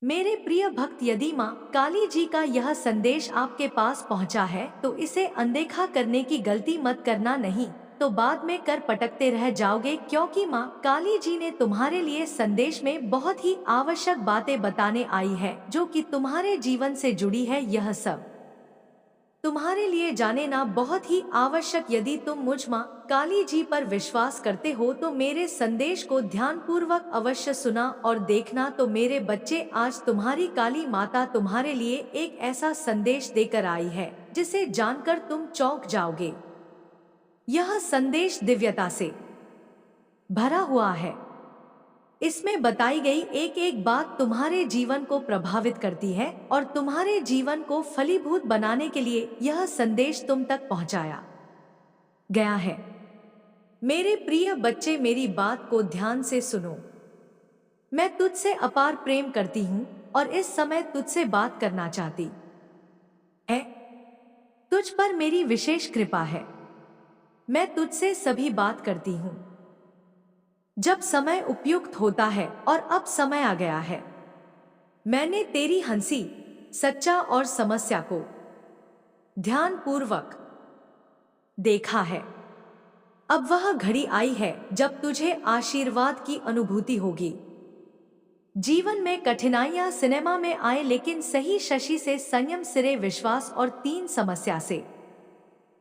मेरे प्रिय भक्त, यदि माँ काली जी का यह संदेश आपके पास पहुँचा है तो इसे अनदेखा करने की गलती मत करना, नहीं तो बाद में कर पटकते रह जाओगे, क्योंकि माँ काली जी ने तुम्हारे लिए संदेश में बहुत ही आवश्यक बातें बताने आई है जो कि तुम्हारे जीवन से जुड़ी है। यह सब तुम्हारे लिए जाने ना बहुत ही आवश्यक। यदि तुम मुझ माँ काली जी पर विश्वास करते हो तो मेरे संदेश को ध्यानपूर्वक अवश्य सुना और देखना। तो मेरे बच्चे, आज तुम्हारी काली माता तुम्हारे लिए एक ऐसा संदेश देकर आई है जिसे जानकर तुम चौंक जाओगे। यह संदेश दिव्यता से भरा हुआ है। इसमें बताई गई एक एक बात तुम्हारे जीवन को प्रभावित करती है और तुम्हारे जीवन को फलीभूत बनाने के लिए यह संदेश तुम तक पहुंचाया गया है। मेरे प्रिय बच्चे, मेरी बात को ध्यान से सुनो। मैं तुझसे अपार प्रेम करती हूँ और इस समय तुझसे बात करना चाहती है। तुझ पर मेरी विशेष कृपा है। मैं तुझसे सभी बात करती हूँ जब समय उपयुक्त होता है, और अब समय आ गया है। मैंने तेरी हंसी, सच्चा और समस्या को ध्यानपूर्वक देखा है। अब वह घड़ी आई है जब तुझे आशीर्वाद की अनुभूति होगी। जीवन में कठिनाइयां सिनेमा में आए, लेकिन सही शशि से संयम, सिरे विश्वास और तीन समस्या से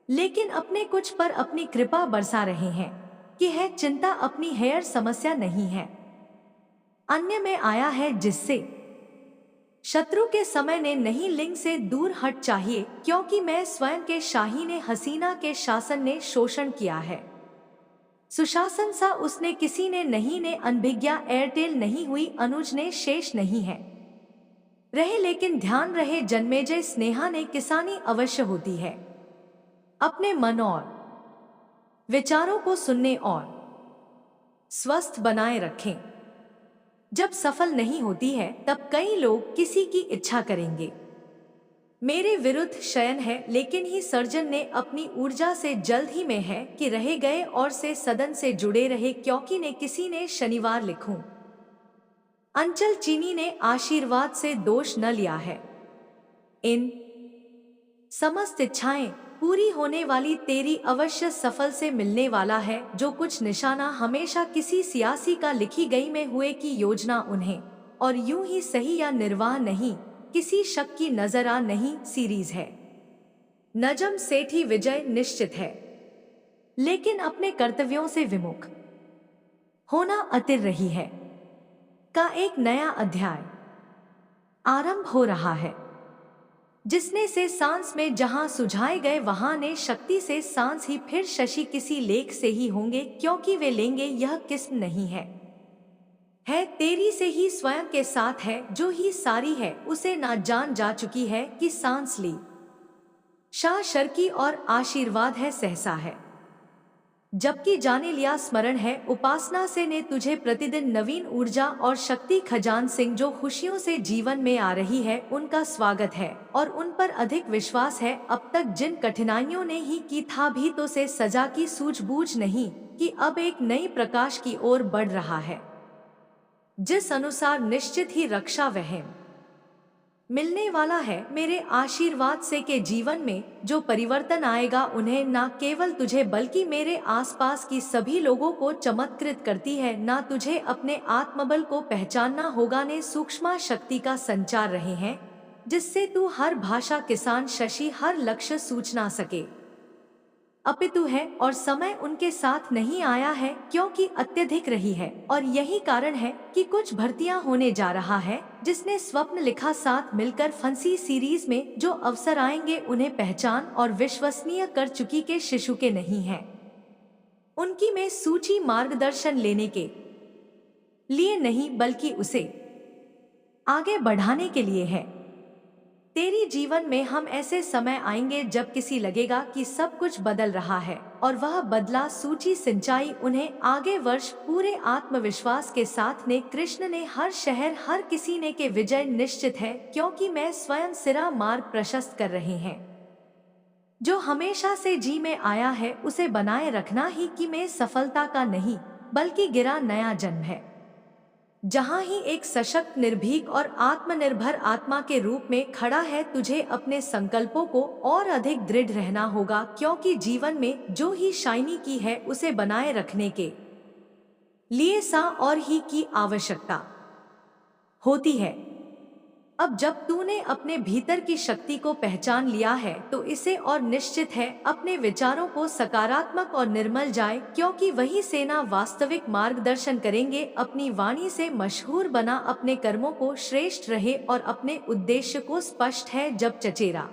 लेकिन अपने कुछ पर अपनी कृपा बरसा रहे हैं कि है चिंता, अपनी हेयर समस्या नहीं है, अन्य में आया है, जिससे शत्रु के समय ने नहीं, लिंग से दूर हट चाहिए, क्योंकि मैं स्वयं के शाही ने हसीना के शासन ने शोषण किया है। सुशासन सा उसने किसी ने नहीं, ने अनभिज्ञा एयरटेल नहीं हुई, अनुज ने शेष नहीं है रहे, लेकिन ध्यान रहे जन्मेजय स्नेहा ने किसानी अवश्य होती है। अपने मन और विचारों को सुनने और स्वस्थ बनाए रखें। जब सफल नहीं होती है तब कई लोग किसी की इच्छा करेंगे। मेरे विरुद्ध शयन है, लेकिन ही सर्जन ने अपनी ऊर्जा से जल्द ही में है कि रहे गए और से सदन से जुड़े रहे, क्योंकि ने किसी ने शनिवार लिखूं। अंचल चीनी ने आशीर्वाद से दोष न लिया है। इन समस्त इच्छाएं पूरी होने वाली तेरी अवश्य सफल से मिलने वाला है। जो कुछ निशाना हमेशा किसी सियासी का लिखी गई में हुए की योजना उन्हें और यूं ही सही या निर्वाह नहीं, किसी शक की नजर आ नहीं सीरीज है। नजम सेठी विजय निश्चित है, लेकिन अपने कर्तव्यों से विमुख होना अतिर रही है का एक नया अध्याय आरंभ हो रहा है, जिसने से सांस में जहां सुझाए गए वहां ने शक्ति से सांस ही फिर शशि किसी लेख से ही होंगे, क्योंकि वे लेंगे यह किस्म नहीं है तेरी से ही स्वयं के साथ है। जो ही सारी है उसे ना जान जा चुकी है कि सांस ली शाह शर्की और आशीर्वाद है सहसा है, जबकि जाने लिया स्मरण है उपासना से ने तुझे प्रतिदिन नवीन ऊर्जा और शक्ति खजान सिंह। जो खुशियों से जीवन में आ रही है उनका स्वागत है और उन पर अधिक विश्वास है। अब तक जिन कठिनाइयों ने ही की था भी तो से सजा की सूझबूझ नहीं कि अब एक नई प्रकाश की ओर बढ़ रहा है, जिस अनुसार निश्चित ही रक्षा वह मिलने वाला है। मेरे आशीर्वाद से के जीवन में जो परिवर्तन आएगा उन्हें ना केवल तुझे बल्कि मेरे आसपास की सभी लोगों को चमत्कृत करती है। ना तुझे अपने आत्मबल को पहचानना होगा, ने सूक्ष्म शक्ति का संचार रहे हैं, जिससे तू हर भाषा किसान शशि हर लक्ष्य सूचना सके अपितु है, और समय उनके साथ नहीं आया है क्योंकि अत्यधिक रही है। और यही कारण है कि कुछ भर्तियां होने जा रहा है, जिसने स्वप्न लिखा साथ मिलकर फंसी सीरीज में जो अवसर आएंगे उन्हें पहचान और विश्वसनीय कर चुकी के शिशु के नहीं है। उनकी में सूची मार्गदर्शन लेने के लिए नहीं बल्कि उसे आगे बढ़ाने के लिए है। तेरी जीवन में हम ऐसे समय आएंगे जब किसी लगेगा कि सब कुछ बदल रहा है, और वह बदला सूची सिंचाई उन्हें आगे वर्ष पूरे आत्मविश्वास के साथ ने कृष्ण ने हर शहर हर किसी ने के विजय निश्चित है, क्योंकि मैं स्वयं सिरा मार्ग प्रशस्त कर रहे हैं। जो हमेशा से जी में आया है उसे बनाए रखना ही कि मैं सफलता का नहीं बल्कि गिरा नया जन्म है। जहां ही एक सशक्त, निर्भीक और आत्मनिर्भर आत्मा के रूप में खड़ा है। तुझे अपने संकल्पों को और अधिक दृढ़ रहना होगा, क्योंकि जीवन में जो ही शाइनी की है उसे बनाए रखने के लिए सा और ही की आवश्यकता होती है। अब जब तूने अपने भीतर की शक्ति को पहचान लिया है तो इसे और निश्चित है अपने विचारों को सकारात्मक और निर्मल जाए, क्योंकि वही सेना वास्तविक मार्गदर्शन करेंगे। अपनी वाणी से मशहूर बना, अपने कर्मों को श्रेष्ठ रहे और अपने उद्देश्य को स्पष्ट है। जब चचेरा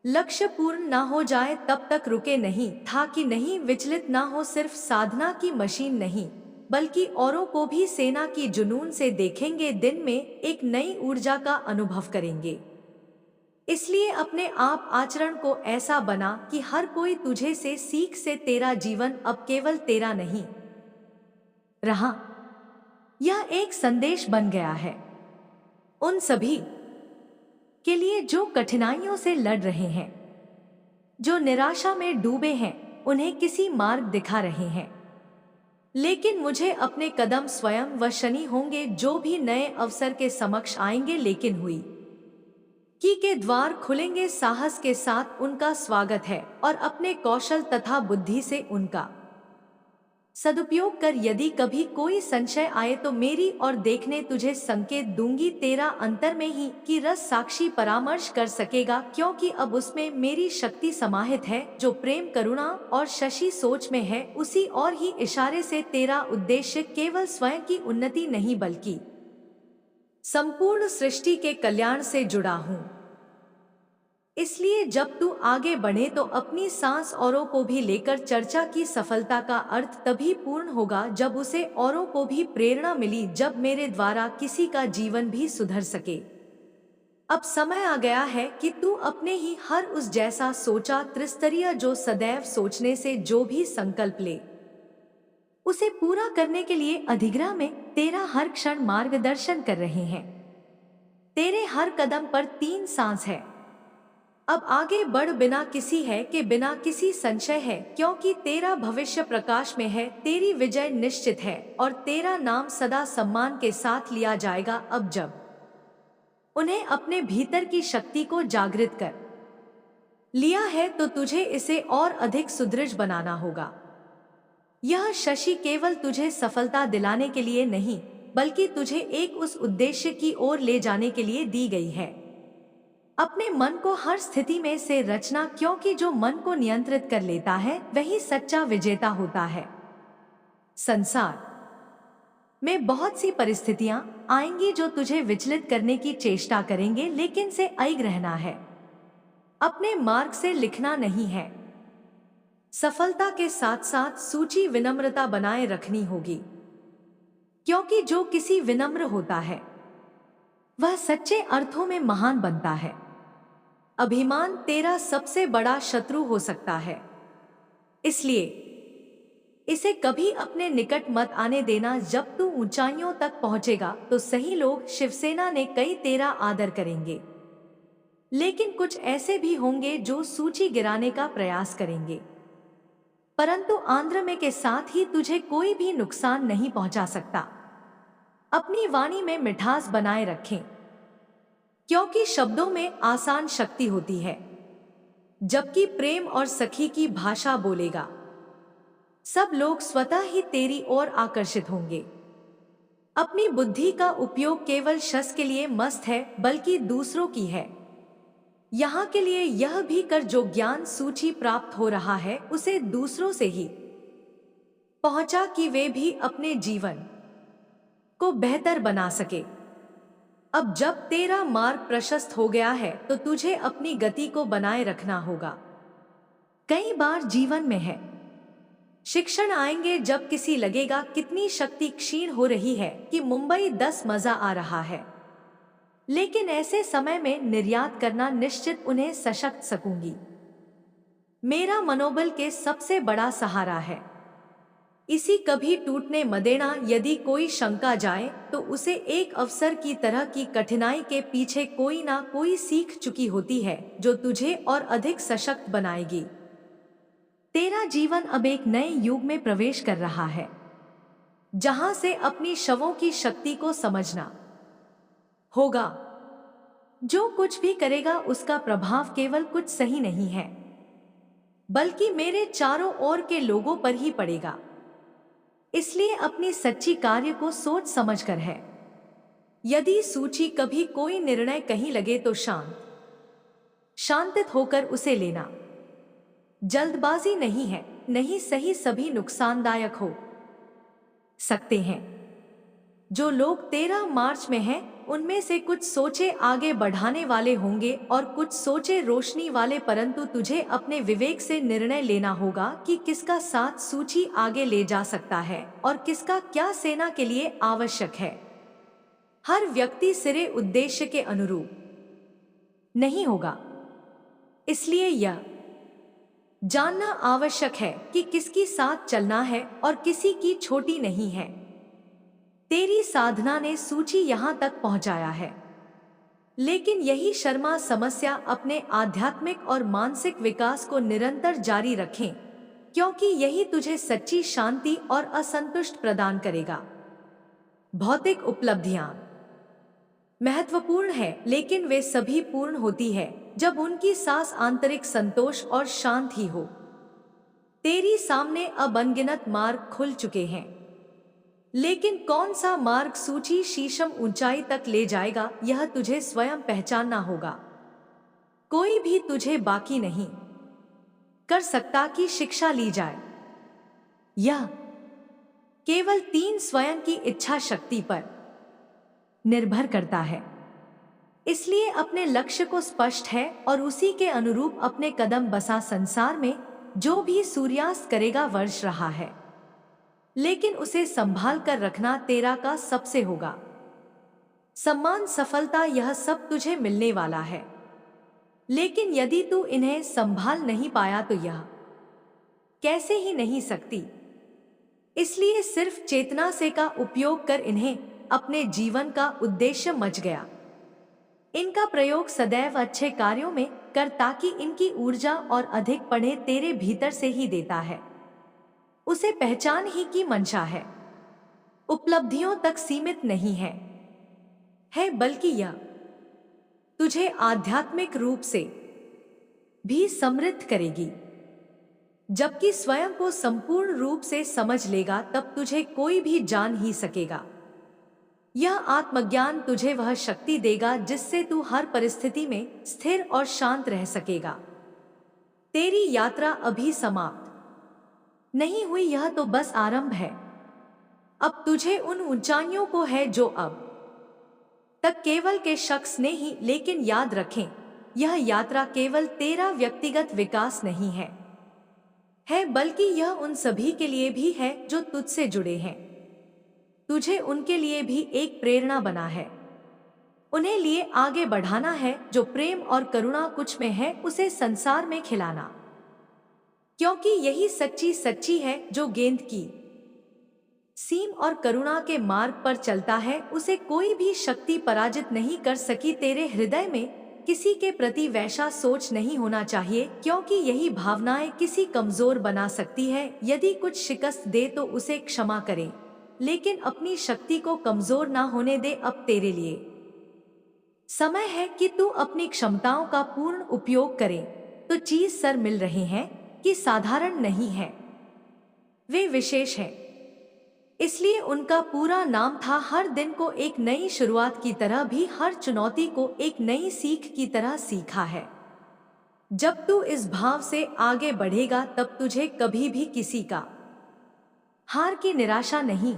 लक्ष्य पूर्ण ना हो जाए तब तक रुके नहीं, था कि नहीं, विचलित ना हो। सिर्फ साधना की मशीन नहीं बल्कि औरों को भी सेना की जुनून से देखेंगे, दिन में एक नई ऊर्जा का अनुभव करेंगे। इसलिए अपने आप आचरण को ऐसा बना कि हर कोई तुझे से सीख से तेरा जीवन अब केवल तेरा नहीं रहा, यह एक संदेश बन गया है उन सभी के लिए जो कठिनाइयों से लड़ रहे हैं, जो निराशा में डूबे हैं। उन्हें किसी मार्ग दिखा रहे हैं, लेकिन मुझे अपने कदम स्वयं वशनी होंगे। जो भी नए अवसर के समक्ष आएंगे, लेकिन हुई के द्वार खुलेंगे। साहस के साथ उनका स्वागत है और अपने कौशल तथा बुद्धि से उनका सदुपयोग कर। यदि कभी कोई संशय आए तो मेरी और देखने तुझे संकेत दूंगी। तेरा अंतर में ही की रस साक्षी परामर्श कर सकेगा, क्योंकि अब उसमें मेरी शक्ति समाहित है। जो प्रेम, करुणा और शशि सोच में है, उसी और ही इशारे से तेरा उद्देश्य केवल स्वयं की उन्नति नहीं बल्कि संपूर्ण सृष्टि के कल्याण से जुड़ा हूँ। इसलिए जब तू आगे बढ़े तो अपनी सांस औरों को भी लेकर। चर्चा की सफलता का अर्थ तभी पूर्ण होगा जब उसे औरों को भी प्रेरणा मिली, जब मेरे द्वारा किसी का जीवन भी सुधर सके। अब समय आ गया है कि तू अपने ही हर उस जैसा सोचा त्रिस्तरीय, जो सदैव सोचने से जो भी संकल्प ले उसे पूरा करने के लिए अधिग्रह में तेरा हर क्षण मार्गदर्शन कर रहे हैं। तेरे हर कदम पर 3 सांस है। अब आगे बढ़, बिना किसी है के बिना किसी संशय है, क्योंकि तेरा भविष्य प्रकाश में है। तेरी विजय निश्चित है और तेरा नाम सदा सम्मान के साथ लिया जाएगा। अब जब उन्हें अपने भीतर की शक्ति को जागृत कर लिया है तो तुझे इसे और अधिक सुदृढ़ बनाना होगा। यह शशि केवल तुझे सफलता दिलाने के लिए नहीं बल्कि तुझे एक उस उद्देश्य की ओर ले जाने के लिए दी गई है। अपने मन को हर स्थिति में से रचना, क्योंकि जो मन को नियंत्रित कर लेता है वही सच्चा विजेता होता है। संसार में बहुत सी परिस्थितियां आएंगी जो तुझे विचलित करने की चेष्टा करेंगे, लेकिन से अडिग रहना है। अपने मार्ग से लिखना नहीं है। सफलता के साथ साथ सूची विनम्रता बनाए रखनी होगी, क्योंकि जो किसी विनम्र होता है वह सच्चे अर्थों में महान बनता है। अभिमान तेरा सबसे बड़ा शत्रु हो सकता है, इसलिए इसे कभी अपने निकट मत आने देना। जब तू ऊंचाइयों तक पहुंचेगा तो सही लोग, शिवसेना ने कई तेरा आदर करेंगे, लेकिन कुछ ऐसे भी होंगे जो सूची गिराने का प्रयास करेंगे, परंतु आंध्र में के साथ ही तुझे कोई भी नुकसान नहीं पहुंचा सकता। अपनी वाणी में मिठास बनाए रखें, क्योंकि शब्दों में आसान शक्ति होती है, जबकि प्रेम और सखी की भाषा बोलेगा सब लोग स्वतः ही तेरी ओर आकर्षित होंगे। अपनी बुद्धि का उपयोग केवल शस के लिए मस्त है बल्कि दूसरों की है। यहाँ के लिए यह भी कर, जो ज्ञान सूची प्राप्त हो रहा है उसे दूसरों से ही पहुंचा कि वे भी अपने जीवन को बेहतर बना सके। अब जब तेरा मार्ग प्रशस्त हो गया है तो तुझे अपनी गति को बनाए रखना होगा। कई बार जीवन में है शिक्षण आएंगे जब किसी लगेगा कितनी शक्ति क्षीण हो रही है कि मुंबई 10 मजा आ रहा है, लेकिन ऐसे समय में निर्यात करना निश्चित उन्हें सशक्त सकूंगी। मेरा मनोबल के सबसे बड़ा सहारा है। इसी कभी टूटने मदेना। यदि कोई शंका जाए तो उसे एक अवसर की तरह की कठिनाई के पीछे कोई ना कोई सीख चुकी होती है जो तुझे और अधिक सशक्त बनाएगी। तेरा जीवन अब एक नए युग में प्रवेश कर रहा है। जहां से अपनी शवों की शक्ति को समझना होगा। जो कुछ भी करेगा उसका प्रभाव केवल कुछ सही नहीं है, बल्कि मेरे चारों ओर के लोगों पर ही पड़ेगा। इसलिए अपनी सच्ची कार्य को सोच समझकर है। यदि सूची कभी कोई निर्णय कहीं लगे तो शांतित होकर उसे लेना। जल्दबाजी नहीं है, नहीं सही सभी नुकसानदायक हो सकते हैं। जो लोग 13 मार्च में हैं, उनमें से कुछ सोचे आगे बढ़ाने वाले होंगे और कुछ सोचे रोशनी वाले, परंतु तुझे अपने विवेक से निर्णय लेना होगा कि किसका साथ सूची आगे ले जा सकता है और किसका क्या सेना के लिए आवश्यक है। हर व्यक्ति सिरे उद्देश्य के अनुरूप नहीं होगा, इसलिए यह जानना आवश्यक है कि किसकी साथ चलना है और किसी की छोटी नहीं है। तेरी साधना ने सूची यहां तक पहुंचाया है, लेकिन यही शर्मा समस्या अपने आध्यात्मिक और मानसिक विकास को निरंतर जारी रखें, क्योंकि यही तुझे सच्ची शांति और असंतुष्ट प्रदान करेगा। भौतिक उपलब्धियां महत्वपूर्ण है, लेकिन वे सभी पूर्ण होती है जब उनकी सांस आंतरिक संतोष और शांत ही हो। तेरी सामने अब अनगिनत मार्ग खुल चुके हैं, लेकिन कौन सा मार्ग सूची शीशम ऊंचाई तक ले जाएगा, यह तुझे स्वयं पहचानना होगा। कोई भी तुझे बाकी नहीं कर सकता कि शिक्षा ली जाए। यह केवल 3 स्वयं की इच्छा शक्ति पर निर्भर करता है। इसलिए अपने लक्ष्य को स्पष्ट है और उसी के अनुरूप अपने कदम बसा। संसार में जो भी सूर्यास्त करेगा वर्ष रहा है, लेकिन उसे संभाल कर रखना तेरा का सबसे होगा। सम्मान, सफलता, यह सब तुझे मिलने वाला है, लेकिन यदि तू इन्हें संभाल नहीं पाया तो यह कैसे ही नहीं सकती। इसलिए सिर्फ चेतना से का उपयोग कर इन्हें अपने जीवन का उद्देश्य मच गया। इनका प्रयोग सदैव अच्छे कार्यों में कर, ताकि इनकी ऊर्जा और अधिक पढ़े तेरे भीतर से ही देता है। उसे पहचान ही की मंशा है, उपलब्धियों तक सीमित नहीं है, बल्कि यह तुझे आध्यात्मिक रूप से भी समृद्ध करेगी। जबकि स्वयं को संपूर्ण रूप से समझ लेगा, तब तुझे कोई भी जान ही सकेगा। यह आत्मज्ञान तुझे वह शक्ति देगा जिससे तू हर परिस्थिति में स्थिर और शांत रह सकेगा। तेरी यात्रा अभी समाप्त नहीं हुई, यह तो बस आरंभ है। अब तुझे उन ऊंचाइयों को है जो अब तक केवल के शख्स ने ही, लेकिन याद रखें, यह यात्रा केवल तेरा व्यक्तिगत विकास नहीं है, बल्कि यह उन सभी के लिए भी है जो तुझसे जुड़े हैं। तुझे उनके लिए भी एक प्रेरणा बना है। उन्हें लिए आगे बढ़ाना है। जो प्रेम और करुणा कुछ में है, उसे संसार में खिलाना, क्योंकि यही सच्ची है। जो गेंद की सीम और करुणा के मार्ग पर चलता है, उसे कोई भी शक्ति पराजित नहीं कर सकी। तेरे हृदय में किसी के प्रति वैसा सोच नहीं होना चाहिए, क्योंकि यही भावनाएं किसी कमजोर बना सकती है। यदि कुछ शिकस्त दे तो उसे क्षमा करें, लेकिन अपनी शक्ति को कमजोर ना होने दे। अब तेरे लिए समय है कि तू अपनी क्षमताओं का पूर्ण उपयोग करे। तो चीज सर मिल रहे हैं कि साधारण नहीं है, वे विशेष हैं। इसलिए उनका पूरा नाम था हर दिन को एक नई शुरुआत की तरह भी हर चुनौती को एक नई सीख की तरह सीखा है। जब तू इस भाव से आगे बढ़ेगा, तब तुझे कभी भी किसी का हार की निराशा नहीं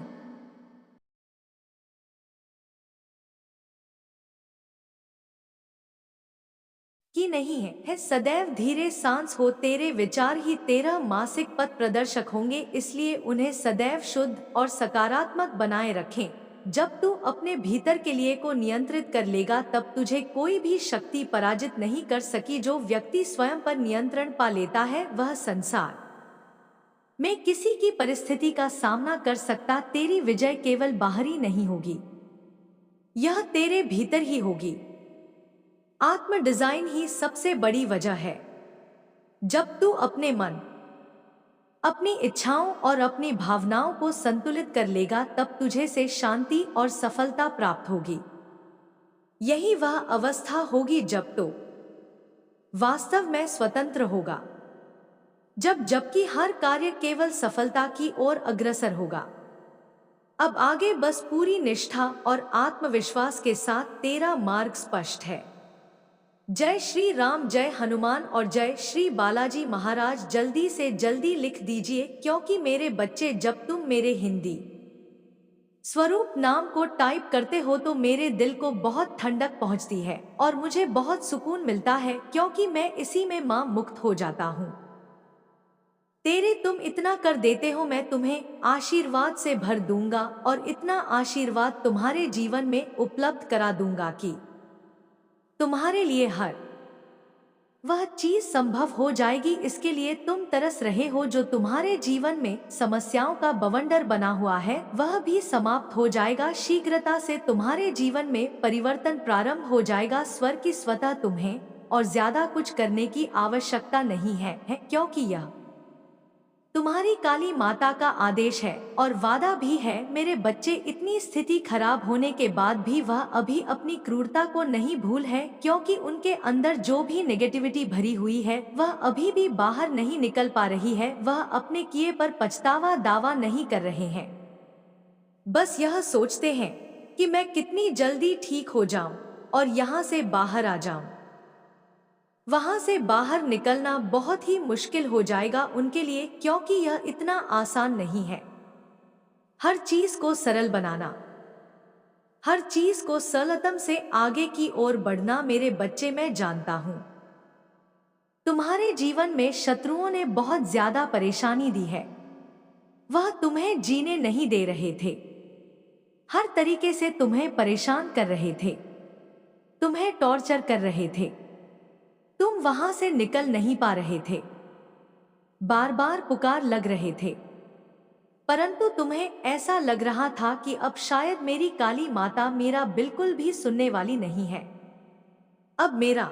की नहीं है। सदैव धीरे सांस हो। तेरे विचार ही तेरा मासिक पथ प्रदर्शक होंगे, इसलिए उन्हें सदैव शुद्ध और सकारात्मक बनाए रखें। जब तू अपने भीतर के लिए को नियंत्रित कर लेगा, तब तुझे कोई भी शक्ति पराजित नहीं कर सकी। जो व्यक्ति स्वयं पर नियंत्रण पा लेता है, वह संसार में किसी की परिस्थिति का सामना कर सकता। तेरी विजय केवल बाहरी नहीं होगी, यह तेरे भीतर ही होगी। आत्म डिजाइन ही सबसे बड़ी वजह है। जब तू अपने मन, अपनी इच्छाओं और अपनी भावनाओं को संतुलित कर लेगा, तब तुझे से शांति और सफलता प्राप्त होगी। यही वह अवस्था होगी जब तो वास्तव में स्वतंत्र होगा, जबकि हर कार्य केवल सफलता की ओर अग्रसर होगा। अब आगे बस पूरी निष्ठा और आत्मविश्वास के साथ तेरा मार्ग स्पष्ट है। जय श्री राम, जय हनुमान और जय श्री बालाजी महाराज। जल्दी से जल्दी लिख दीजिए, क्योंकि मेरे बच्चे जब तुम मेरे हिंदी स्वरूप नाम को टाइप करते हो तो मेरे दिल को बहुत ठंडक पहुंचती है और मुझे बहुत सुकून मिलता है, क्योंकि मैं इसी में मां मुक्त हो जाता हूं। तेरे तुम इतना कर देते हो, मैं तुम्हें आशीर्वाद से भर दूंगा और इतना आशीर्वाद तुम्हारे जीवन में उपलब्ध करा दूंगा कि तुम्हारे लिए हर वह चीज संभव हो जाएगी। इसके लिए तुम तरस रहे हो, जो तुम्हारे जीवन में समस्याओं का बवंडर बना हुआ है वह भी समाप्त हो जाएगा। शीघ्रता से तुम्हारे जीवन में परिवर्तन प्रारंभ हो जाएगा। स्वर की स्वतः तुम्हें और ज्यादा कुछ करने की आवश्यकता नहीं है, क्योंकि यह तुम्हारी काली माता का आदेश है और वादा भी है। मेरे बच्चे, इतनी स्थिति खराब होने के बाद भी वह अभी अपनी क्रूरता को नहीं भूल है, क्योंकि उनके अंदर जो भी नेगेटिविटी भरी हुई है वह अभी भी बाहर नहीं निकल पा रही है। वह अपने किए पर पछतावा दावा नहीं कर रहे हैं, बस यह सोचते हैं कि मैं कितनी जल्दी ठीक हो जाऊं और यहाँ से बाहर आ जाऊं। वहां से बाहर निकलना बहुत ही मुश्किल हो जाएगा उनके लिए, क्योंकि यह इतना आसान नहीं है। हर चीज को सरल बनाना, हर चीज को सरलतम से आगे की ओर बढ़ना। मेरे बच्चे, मैं जानता हूं तुम्हारे जीवन में शत्रुओं ने बहुत ज्यादा परेशानी दी है। वह तुम्हें जीने नहीं दे रहे थे, हर तरीके से तुम्हें परेशान कर रहे थे, तुम्हें टॉर्चर कर रहे थे। तुम वहां से निकल नहीं पा रहे थे, बार बार पुकार लग रहे थे, परंतु तुम्हें ऐसा लग रहा था कि अब शायद मेरी काली माता मेरा बिल्कुल भी सुनने वाली नहीं है। अब मेरा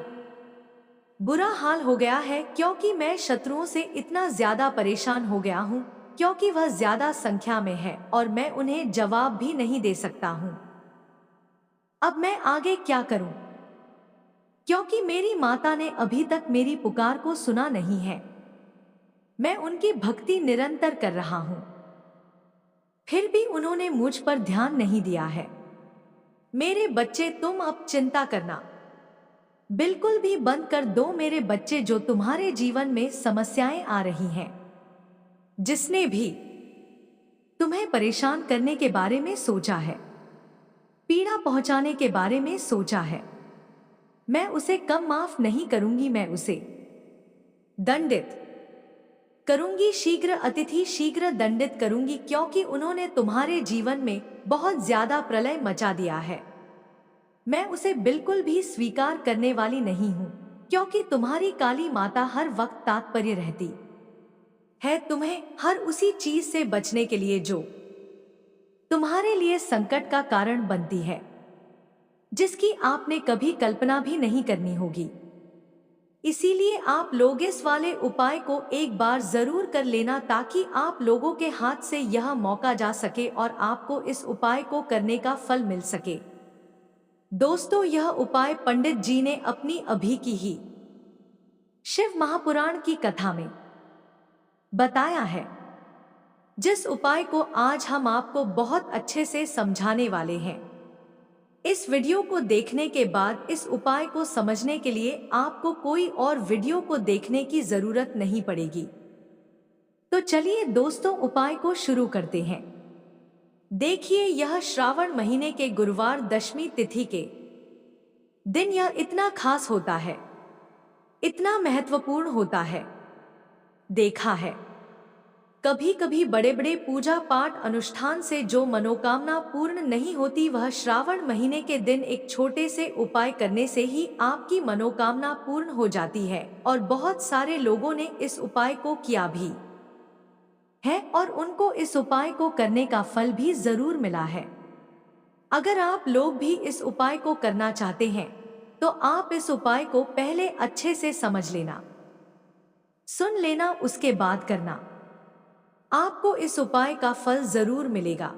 बुरा हाल हो गया है, क्योंकि मैं शत्रुओं से इतना ज्यादा परेशान हो गया हूं, क्योंकि वह ज्यादा संख्या में है और मैं उन्हें जवाब भी नहीं दे सकता हूं। अब मैं आगे क्या करूं, क्योंकि मेरी माता ने अभी तक मेरी पुकार को सुना नहीं है। मैं उनकी भक्ति निरंतर कर रहा हूं, फिर भी उन्होंने मुझ पर ध्यान नहीं दिया है। मेरे बच्चे, तुम अब चिंता करना बिल्कुल भी बंद कर दो। मेरे बच्चे, जो तुम्हारे जीवन में समस्याएं आ रही हैं, जिसने भी तुम्हें परेशान करने के बारे में सोचा है, पीड़ा पहुंचाने के बारे में सोचा है, मैं उसे कम माफ नहीं करूंगी। मैं उसे दंडित करूंगी, शीघ्र अतिथि शीघ्र दंडित करूंगी, क्योंकि उन्होंने तुम्हारे जीवन में बहुत ज्यादा प्रलय मचा दिया है। मैं उसे बिल्कुल भी स्वीकार करने वाली नहीं हूं, क्योंकि तुम्हारी काली माता हर वक्त तात्पर्य रहती है तुम्हें हर उसी चीज से बचने के लिए जो तुम्हारे लिए संकट का कारण बनती है, जिसकी आपने कभी कल्पना भी नहीं करनी होगी। इसीलिए आप लोग इस वाले उपाय को एक बार जरूर कर लेना, ताकि आप लोगों के हाथ से यह मौका जा सके और आपको इस उपाय को करने का फल मिल सके। दोस्तों, यह उपाय पंडित जी ने अपनी अभी की ही शिव महापुराण की कथा में बताया है, जिस उपाय को आज हम आपको बहुत अच्छे से समझाने वाले हैं। इस वीडियो को देखने के बाद इस उपाय को समझने के लिए आपको कोई और वीडियो को देखने की जरूरत नहीं पड़ेगी। तो चलिए दोस्तों, उपाय को शुरू करते हैं। देखिए, यह श्रावण महीने के गुरुवार दशमी तिथि के दिन यह इतना खास होता है, इतना महत्वपूर्ण होता है। देखा है कभी कभी बड़े बड़े पूजा पाठ अनुष्ठान से जो मनोकामना पूर्ण नहीं होती, वह श्रावण महीने के दिन एक छोटे से उपाय करने से ही आपकी मनोकामना पूर्ण हो जाती है। और बहुत सारे लोगों ने इस उपाय को किया भी है और उनको इस उपाय को करने का फल भी जरूर मिला है। अगर आप लोग भी इस उपाय को करना चाहते हैं तो आप इस उपाय को पहले अच्छे से समझ लेना, सुन लेना, उसके बाद करना। आपको इस उपाय का फल जरूर मिलेगा।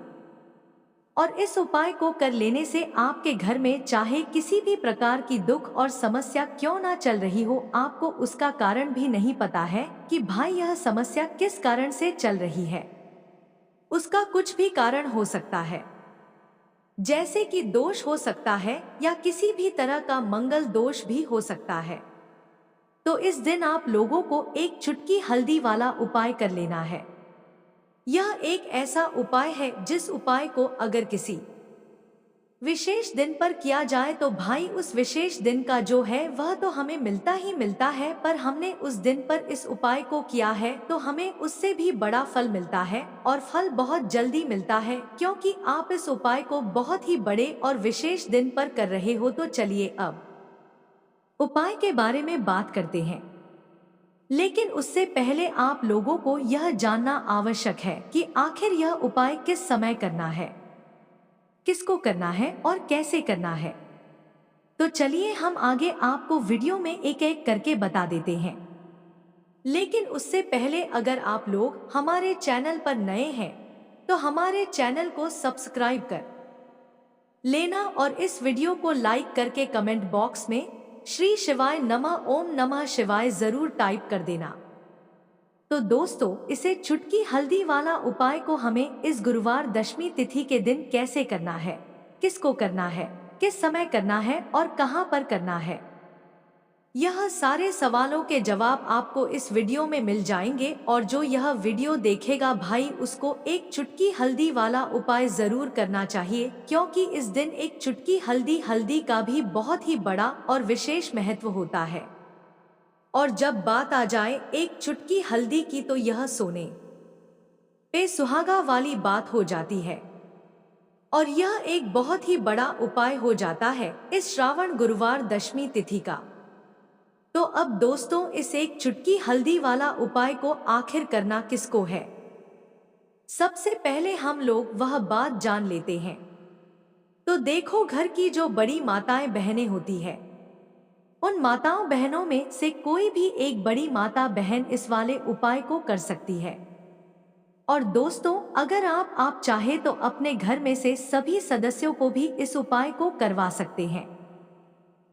और इस उपाय को कर लेने से आपके घर में चाहे किसी भी प्रकार की दुख और समस्या क्यों ना चल रही हो, आपको उसका कारण भी नहीं पता है कि भाई यह समस्या किस कारण से चल रही है। उसका कुछ भी कारण हो सकता है, जैसे कि दोष हो सकता है या किसी भी तरह का मंगल दोष भी हो सकता है। तो इस दिन आप लोगों को एक चुटकी हल्दी वाला उपाय कर लेना है। यह एक ऐसा उपाय है जिस उपाय को अगर किसी विशेष दिन पर किया जाए तो भाई उस विशेष दिन का जो है वह तो हमें मिलता ही मिलता है, पर हमने उस दिन पर इस उपाय को किया है तो हमें उससे भी बड़ा फल मिलता है और फल बहुत जल्दी मिलता है, क्योंकि आप इस उपाय को बहुत ही बड़े और विशेष दिन पर कर रहे हो। तो चलिए अब उपाय के बारे में बात करते हैं, लेकिन उससे पहले आप लोगों को यह जानना आवश्यक है कि आखिर यह उपाय किस समय करना है, किसको करना है और कैसे करना है। तो चलिए हम आगे आपको वीडियो में एक एक करके बता देते हैं। लेकिन उससे पहले अगर आप लोग हमारे चैनल पर नए हैं तो हमारे चैनल को सब्सक्राइब कर लेना और इस वीडियो को लाइक करके कमेंट बॉक्स में श्री शिवाय नमः, ओम नमः शिवाय जरूर टाइप कर देना। तो दोस्तों, इसे चुटकी हल्दी वाला उपाय को हमें इस गुरुवार दशमी तिथि के दिन कैसे करना है, किसको करना है, किस समय करना है और कहां पर करना है, यह सारे सवालों के जवाब आपको इस वीडियो में मिल जाएंगे। और जो यह वीडियो देखेगा भाई उसको एक चुटकी हल्दी वाला उपाय जरूर करना चाहिए, क्योंकि इस दिन एक चुटकी हल्दी का भी बहुत ही बड़ा और विशेष महत्व होता है। और जब बात आ जाए एक चुटकी हल्दी की तो यह सोने पे सुहागा वाली बात हो जाती है और यह एक बहुत ही बड़ा उपाय हो जाता है इस श्रावण गुरुवार दशमी तिथि का। तो अब दोस्तों, इस एक चुटकी हल्दी वाला उपाय को आखिर करना किसको है, सबसे पहले हम लोग वह बात जान लेते हैं। तो देखो, घर की जो बड़ी माताएं बहनें होती है, उन माताओं बहनों में से कोई भी एक बड़ी माता बहन इस वाले उपाय को कर सकती है। और दोस्तों, अगर आप चाहे तो अपने घर में से सभी सदस्यों को भी इस उपाय को करवा सकते हैं।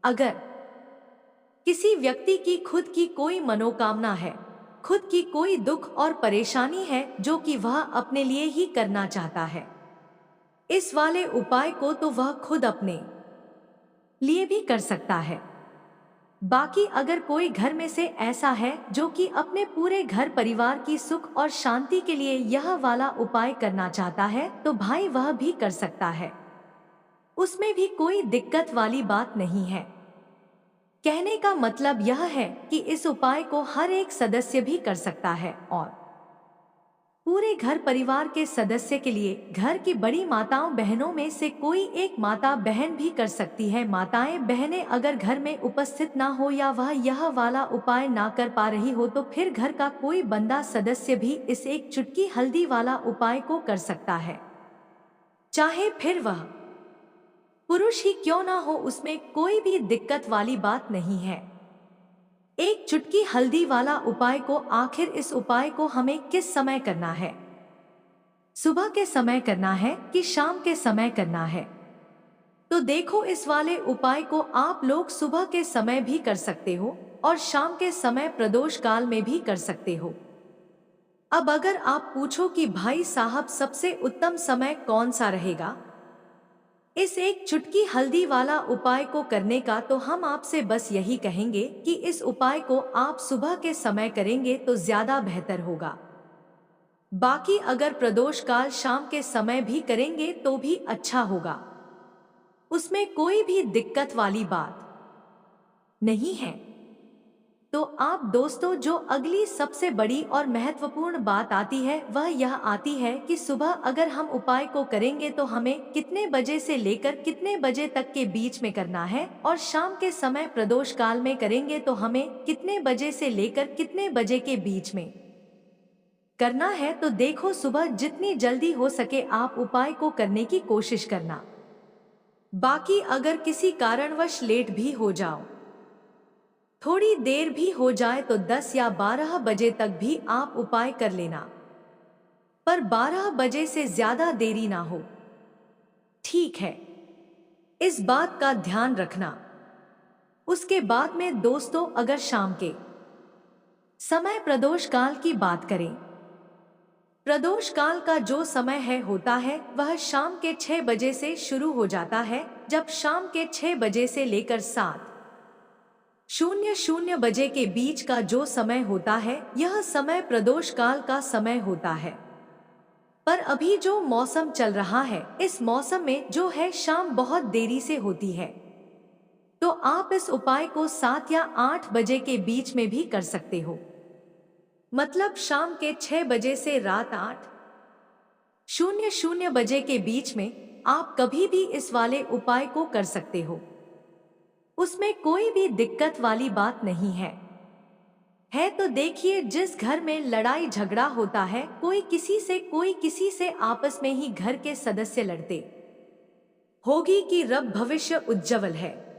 अगर किसी व्यक्ति की खुद की कोई मनोकामना है, खुद की कोई दुख और परेशानी है जो कि वह अपने लिए ही करना चाहता है इस वाले उपाय को, तो वह खुद अपने लिए भी कर सकता है। बाकी अगर कोई घर में से ऐसा है जो कि अपने पूरे घर परिवार की सुख और शांति के लिए यह वाला उपाय करना चाहता है तो भाई वह भी कर सकता है, उसमें भी कोई दिक्कत वाली बात नहीं है। कहने का मतलब यह है कि इस उपाय को हर एक सदस्य भी कर सकता है और पूरे घर परिवार के सदस्य के लिए घर की बड़ी माताओं बहनों में से कोई एक माता बहन भी कर सकती है। माताएं बहनें अगर घर में उपस्थित ना हो या वह यह वाला उपाय ना कर पा रही हो तो फिर घर का कोई बंदा सदस्य भी इस एक चुटकी हल्दी वाला उपाय को कर सकता है, चाहे फिर वह पुरुष ही क्यों ना हो, उसमें कोई भी दिक्कत वाली बात नहीं है। एक चुटकी हल्दी वाला उपाय को आखिर इस उपाय को हमें किस समय करना है, सुबह के समय करना है कि शाम के समय करना है। तो देखो, इस वाले उपाय को आप लोग सुबह के समय भी कर सकते हो और शाम के समय प्रदोष काल में भी कर सकते हो। अब अगर आप पूछो कि भाई साहब सबसे उत्तम समय कौन सा रहेगा इस एक चुटकी हल्दी वाला उपाय को करने का, तो हम आपसे बस यही कहेंगे कि इस उपाय को आप सुबह के समय करेंगे तो ज्यादा बेहतर होगा। बाकी अगर प्रदोष काल शाम के समय भी करेंगे तो भी अच्छा होगा, उसमें कोई भी दिक्कत वाली बात नहीं है। तो आप दोस्तों, जो अगली सबसे बड़ी और महत्वपूर्ण बात आती है वह यह आती है कि सुबह अगर हम उपाय को करेंगे तो हमें कितने बजे से लेकर कितने बजे तक के बीच में करना है और शाम के समय प्रदोष काल में करेंगे तो हमें कितने बजे से लेकर कितने बजे के बीच में करना है। तो देखो, सुबह जितनी जल्दी हो सके आप उपाय को करने की कोशिश करना। बाकी अगर किसी कारणवश लेट भी हो जाओ, थोड़ी देर भी हो जाए तो 10 या 12 बजे तक भी आप उपाय कर लेना। पर 12 बजे से ज्यादा देरी ना हो। ठीक है, इस बात का ध्यान रखना। उसके बाद में दोस्तों, अगर शाम के समय प्रदोष काल की बात करें, प्रदोष काल का जो समय है होता है वह शाम के 6 बजे से शुरू हो जाता है। जब शाम के 6 बजे से लेकर 7:00 बजे के बीच का जो समय होता है, यह समय प्रदोष काल का समय होता है। पर अभी जो मौसम चल रहा है, इस मौसम में जो है शाम बहुत देरी से होती है। तो आप इस उपाय को 7 या 8 बजे के बीच में भी कर सकते हो। मतलब शाम के 6 बजे से रात 8:00 बजे के बीच में आप कभी भी इस वाले उपाय को कर सकते हो। उसमें कोई भी दिक्कत वाली बात नहीं है। तो देखिए, जिस घर में लड़ाई झगड़ा होता है, कोई किसी से आपस में ही घर के सदस्य लड़ते होगी कि रब भविष्य उज्जवल है,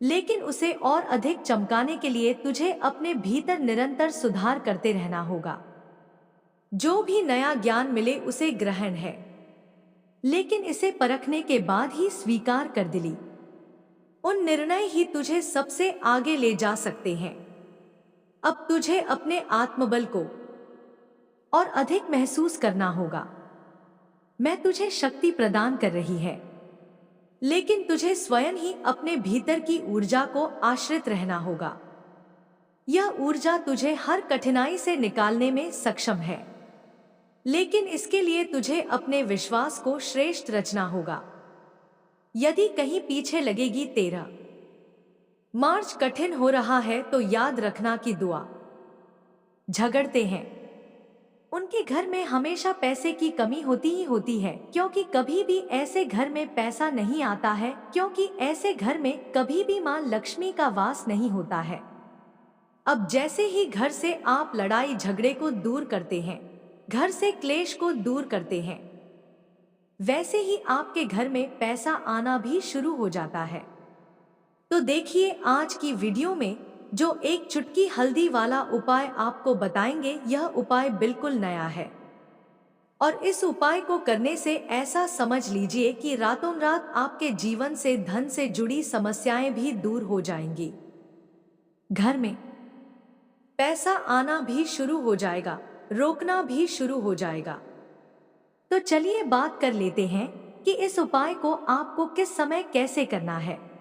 लेकिन उसे और अधिक चमकाने के लिए तुझे अपने भीतर निरंतर सुधार करते रहना होगा। जो भी नया ज्ञान मिले उसे ग्रहण है, लेकिन इसे परखने के बाद ही स्वीकार कर दिली। उन निर्णय ही तुझे सबसे आगे ले जा सकते हैं। अब तुझे अपने आत्मबल को और अधिक महसूस करना होगा। मैं तुझे शक्ति प्रदान कर रही है, लेकिन तुझे स्वयं ही अपने भीतर की ऊर्जा को आश्रित रहना होगा। यह ऊर्जा तुझे हर कठिनाई से निकालने में सक्षम है, लेकिन इसके लिए तुझे अपने विश्वास को श्रेष्ठ रचना होगा। यदि कहीं पीछे लगेगी 13 मार्च कठिन हो रहा है, तो याद रखना कि दुआ झगड़ते हैं उनके घर में हमेशा पैसे की कमी होती ही होती है, क्योंकि कभी भी ऐसे घर में पैसा नहीं आता है, क्योंकि ऐसे घर में कभी भी मां लक्ष्मी का वास नहीं होता है। अब जैसे ही घर से आप लड़ाई झगड़े को दूर करते हैं, घर से क्लेश को दूर करते हैं, वैसे ही आपके घर में पैसा आना भी शुरू हो जाता है। तो देखिए, आज की वीडियो में जो एक चुटकी हल्दी वाला उपाय आपको बताएंगे, यह उपाय बिल्कुल नया है और इस उपाय को करने से ऐसा समझ लीजिए कि रातों रात आपके जीवन से धन से जुड़ी समस्याएं भी दूर हो जाएंगी। घर में पैसा आना भी शुरू हो जाएगा, रोकना भी शुरू हो जाएगा। तो चलिए बात कर लेते हैं कि इस उपाय को आपको किस समय कैसे करना है।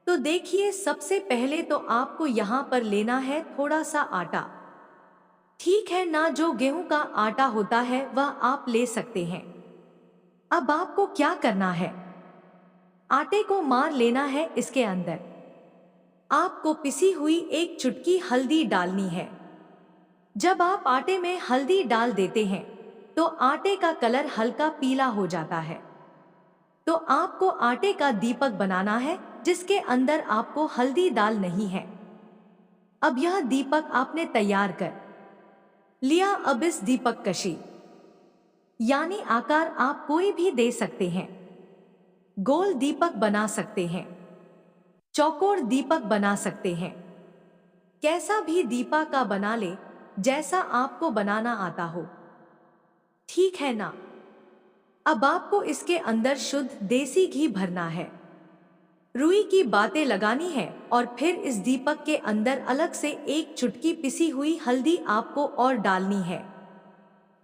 तो देखिए, सबसे पहले तो आपको यहाँ पर लेना है थोड़ा सा आटा। ठीक है ना, जो गेहूं का आटा होता है वह आप ले सकते हैं। अब आपको क्या करना है, आटे को मार लेना है। इसके अंदर आपको पिसी हुई एक चुटकी हल्दी डालनी है। जब आप आटे में हल्दी डाल देते हैं तो आटे का कलर हल्का पीला हो जाता है। तो आपको आटे का दीपक बनाना है, जिसके अंदर आपको हल्दी डाल नहीं है। अब यह दीपक आपने तैयार कर लिया। अब इस दीपक कशी यानी आकार आप कोई भी दे सकते हैं। गोल दीपक बना सकते हैं, चौकोर दीपक बना सकते हैं, कैसा भी दीपक का बना ले, जैसा आपको बनाना आता हो। ठीक है ना। अब आपको इसके अंदर शुद्ध देसी घी भरना है, रुई की बातें लगानी है और फिर इस दीपक के अंदर अलग से एक चुटकी पिसी हुई हल्दी आपको और डालनी है।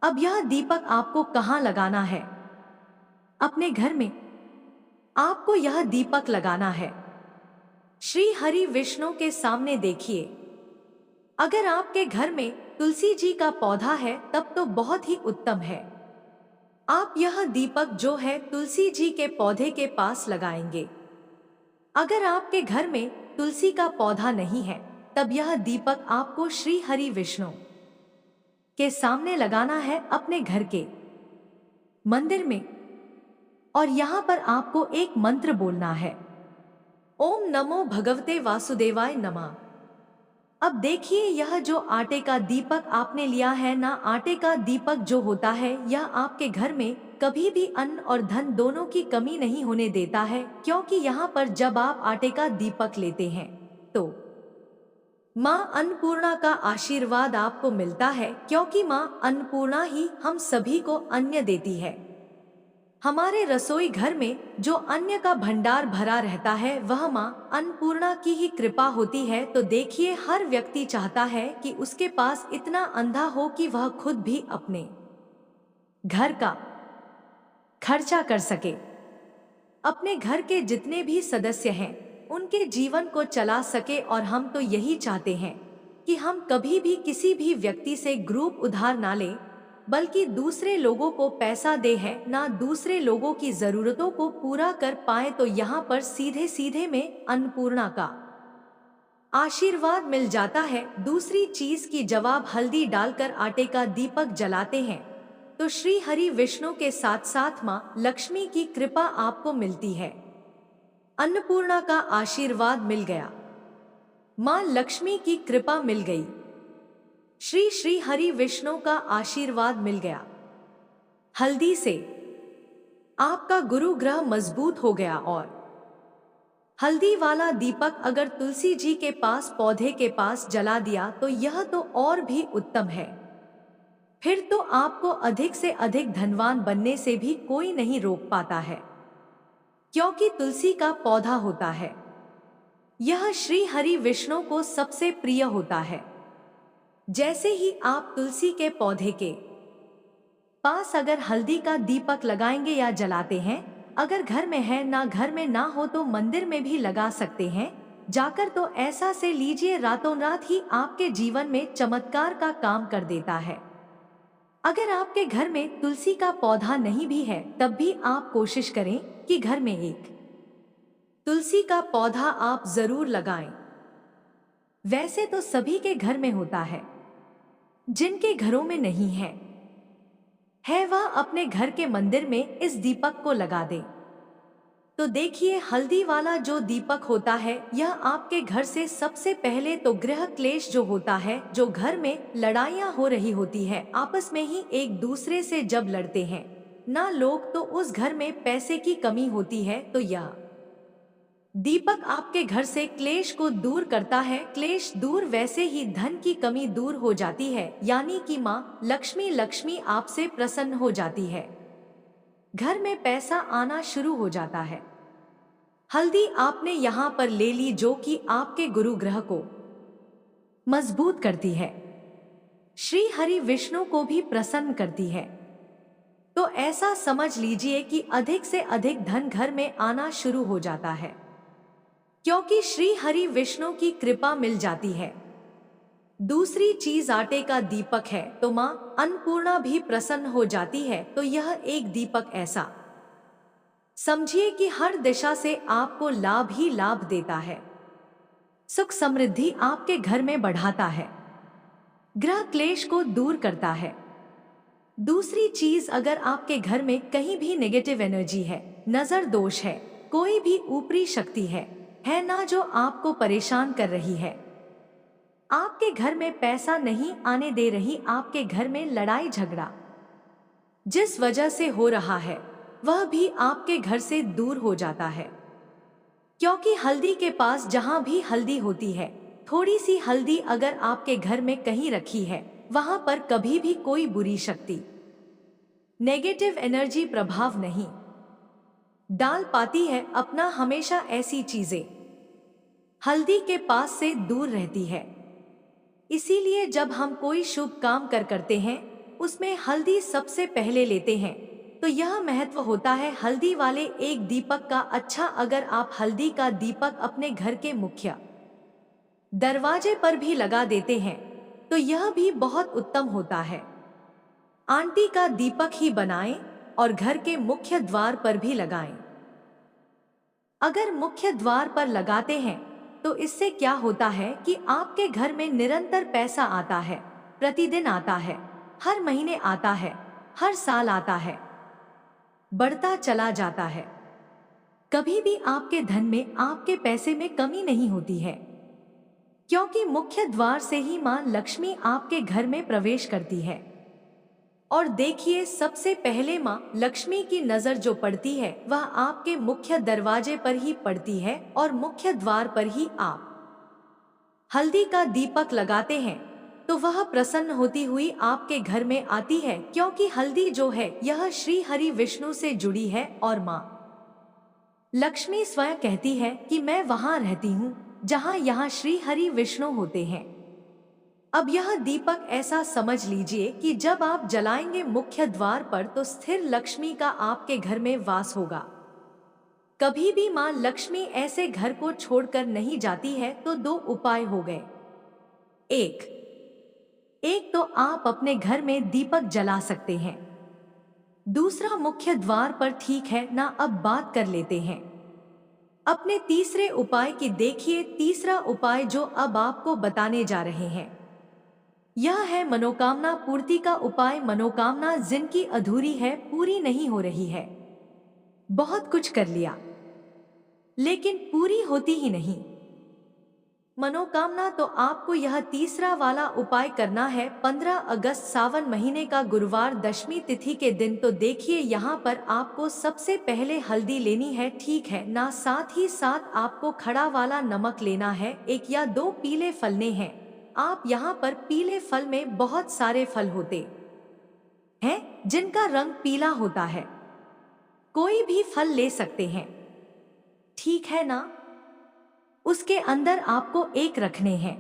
अब यह दीपक आपको कहाँ लगाना है, अपने घर में आपको यह दीपक लगाना है श्री हरि विष्णु के सामने। देखिए, अगर आपके घर में तुलसी जी का पौधा है तब तो बहुत ही उत्तम है। आप यह दीपक जो है तुलसी जी के पौधे के पास लगाएंगे। अगर आपके घर में तुलसी का पौधा नहीं है, तब यह दीपक आपको श्री हरि विष्णु के सामने लगाना है, अपने घर के मंदिर में। और यहाँ पर आपको एक मंत्र बोलना है, ओम नमो भगवते वासुदेवाय नमः। अब देखिए, यह जो आटे का दीपक आपने लिया है ना, आटे का दीपक जो होता है, यह आपके घर में कभी भी अन्न और धन दोनों की कमी नहीं होने देता है। क्योंकि यहाँ पर जब आप आटे का दीपक लेते हैं तो माँ अन्नपूर्णा का आशीर्वाद आपको मिलता है, क्योंकि माँ अन्नपूर्णा ही हम सभी को अन्न देती है। हमारे रसोई घर में जो अन्न का भंडार भरा रहता है वह माँ अन्नपूर्णा की ही कृपा होती है। तो देखिए, हर व्यक्ति चाहता है कि उसके पास इतना अंधा हो कि वह खुद भी अपने घर का खर्चा कर सके, अपने घर के जितने भी सदस्य हैं उनके जीवन को चला सके। और हम तो यही चाहते हैं कि हम कभी भी किसी भी व्यक्ति से ग्रुप उधार ना लें, बल्कि दूसरे लोगों को पैसा दे है ना दूसरे लोगों की जरूरतों को पूरा कर पाए। तो यहाँ पर सीधे सीधे में अन्नपूर्णा का आशीर्वाद मिल जाता है। दूसरी चीज की जवाब हल्दी डालकर आटे का दीपक जलाते हैं तो श्री हरि विष्णु के साथ साथ माँ लक्ष्मी की कृपा आपको मिलती है। अन्नपूर्णा का आशीर्वाद मिल गया, माँ लक्ष्मी की कृपा मिल गई, श्री श्री हरि विष्णु का आशीर्वाद मिल गया। हल्दी से आपका गुरु ग्रह मजबूत हो गया। और हल्दी वाला दीपक अगर तुलसी जी के पास पौधे के पास जला दिया तो यह तो और भी उत्तम है। फिर तो आपको अधिक से अधिक धनवान बनने से भी कोई नहीं रोक पाता है, क्योंकि तुलसी का पौधा होता है, यह श्री हरि विष्णु को सबसे प्रिय होता है। जैसे ही आप तुलसी के पौधे के पास अगर हल्दी का दीपक लगाएंगे या जलाते हैं, अगर घर में है ना घर में ना हो तो मंदिर में भी लगा सकते हैं जाकर, तो ऐसा से लीजिए रातों रात ही आपके जीवन में चमत्कार का काम कर देता है। अगर आपके घर में तुलसी का पौधा नहीं भी है तब भी आप कोशिश करें कि घर में एक तुलसी का पौधा आप जरूर लगाएं। वैसे तो सभी के घर में होता है, जिनके घरों में नहीं है वह अपने घर के मंदिर में इस दीपक को लगा दे। तो देखिए, हल्दी वाला जो दीपक होता है यह आपके घर से सबसे पहले तो गृह क्लेश जो होता है, जो घर में लड़ाइयाँ हो रही होती है आपस में ही एक दूसरे से जब लड़ते हैं ना लोग, तो उस घर में पैसे की कमी होती है। तो यह दीपक आपके घर से क्लेश को दूर करता है। क्लेश दूर, वैसे ही धन की कमी दूर हो जाती है, यानी कि माँ लक्ष्मी आपसे प्रसन्न हो जाती है, घर में पैसा आना शुरू हो जाता है। हल्दी आपने यहाँ पर ले ली जो कि आपके गुरु ग्रह को मजबूत करती है, श्री हरि विष्णु को भी प्रसन्न करती है। तो ऐसा समझ लीजिए कि अधिक से अधिक धन घर में आना शुरू हो जाता है, क्योंकि श्री हरि विष्णु की कृपा मिल जाती है। दूसरी चीज आटे का दीपक है तो माँ अन्नपूर्णा भी प्रसन्न हो जाती है। तो यह एक दीपक ऐसा समझिए कि हर दिशा से आपको लाभ ही लाभ देता है, सुख समृद्धि आपके घर में बढ़ाता है, ग्रह क्लेश को दूर करता है। दूसरी चीज, अगर आपके घर में कहीं भी नेगेटिव एनर्जी है, नजर दोष है, कोई भी ऊपरी शक्ति है ना जो आपको परेशान कर रही है, आपके घर में पैसा नहीं आने दे रही, आपके घर में लड़ाई झगड़ा जिस वजह से हो रहा है वह भी आपके घर से दूर हो जाता है। क्योंकि हल्दी के पास जहां भी हल्दी होती है, थोड़ी सी हल्दी अगर आपके घर में कहीं रखी है, वहां पर कभी भी कोई बुरी शक्ति, नेगेटिव एनर्जी प्रभाव नहीं डाल पाती है अपना। हमेशा ऐसी चीजें हल्दी के पास से दूर रहती है। इसीलिए जब हम कोई शुभ काम करते हैं उसमें हल्दी सबसे पहले लेते हैं। तो यह महत्व होता है हल्दी वाले एक दीपक का। अच्छा, अगर आप हल्दी का दीपक अपने घर के मुख्य दरवाजे पर भी लगा देते हैं तो यह भी बहुत उत्तम होता है। आंटी का दीपक ही बनाएं और घर के मुख्य द्वार पर भी लगाएं। अगर मुख्य द्वार पर लगाते हैं तो इससे क्या होता है कि आपके घर में निरंतर पैसा आता है, प्रतिदिन आता है, हर महीने आता है, हर साल आता है, बढ़ता चला जाता है। कभी भी आपके धन में, आपके पैसे में कमी नहीं होती है, क्योंकि मुख्य द्वार से ही मां लक्ष्मी आपके घर में प्रवेश करती है। और देखिए, सबसे पहले मां लक्ष्मी की नजर जो पड़ती है वह आपके मुख्य दरवाजे पर ही पड़ती है और मुख्य द्वार पर ही आप हल्दी का दीपक लगाते हैं तो वह प्रसन्न होती हुई आपके घर में आती है, क्योंकि हल्दी जो है यह श्री हरि विष्णु से जुड़ी है और माँ लक्ष्मी स्वयं कहती है कि मैं वहां रहती हूँ जहाँ यहाँ श्री हरि विष्णु होते हैं। अब यह दीपक ऐसा समझ लीजिए कि जब आप जलाएंगे मुख्य द्वार पर तो स्थिर लक्ष्मी का आपके घर में वास होगा। कभी भी माँ लक्ष्मी ऐसे घर को छोड़कर नहीं जाती है। तो दो उपाय हो गए। एक एक तो आप अपने घर में दीपक जला सकते हैं। दूसरा मुख्य द्वार पर। ठीक है ना, अब बात कर लेते हैं अपने तीसरे उपाय की। देखिए, तीसरा उपाय जो अब आपको बताने जा रहे हैं यह है मनोकामना पूर्ति का उपाय। मनोकामना जिनकी अधूरी है, पूरी नहीं हो रही है, बहुत कुछ कर लिया लेकिन पूरी होती ही नहीं मनोकामना, तो आपको यह तीसरा वाला उपाय करना है 15 अगस्त सावन महीने का गुरुवार दशमी तिथि के दिन। तो देखिए, यहाँ पर आपको सबसे पहले हल्दी लेनी है, ठीक है ना। साथ ही साथ आपको खड़ा वाला नमक लेना है, एक या दो पीले फल लेने हैं। आप यहाँ पर पीले फल में बहुत सारे फल होते हैं जिनका रंग पीला होता है, कोई भी फल ले सकते हैं, ठीक है ना। उसके अंदर आपको एक रखने हैं,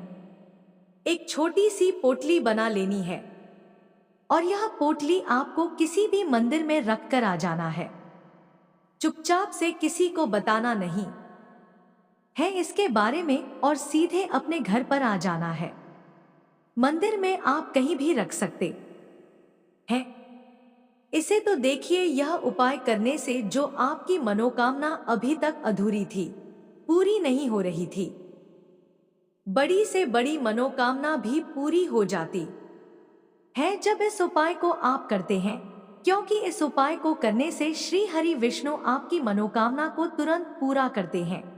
एक छोटी सी पोटली बना लेनी है और यह पोटली आपको किसी भी मंदिर में रखकर आ जाना है। चुपचाप से किसी को बताना नहीं है इसके बारे में और सीधे अपने घर पर आ जाना है। मंदिर में आप कहीं भी रख सकते हैं इसे। तो देखिए, यह उपाय करने से जो आपकी मनोकामना अभी तक अधूरी थी, पूरी नहीं हो रही थी, बड़ी से बड़ी मनोकामना भी पूरी हो जाती है जब इस उपाय को आप करते हैं, क्योंकि इस उपाय को करने से श्री हरि विष्णु आपकी मनोकामना को तुरंत पूरा करते हैं।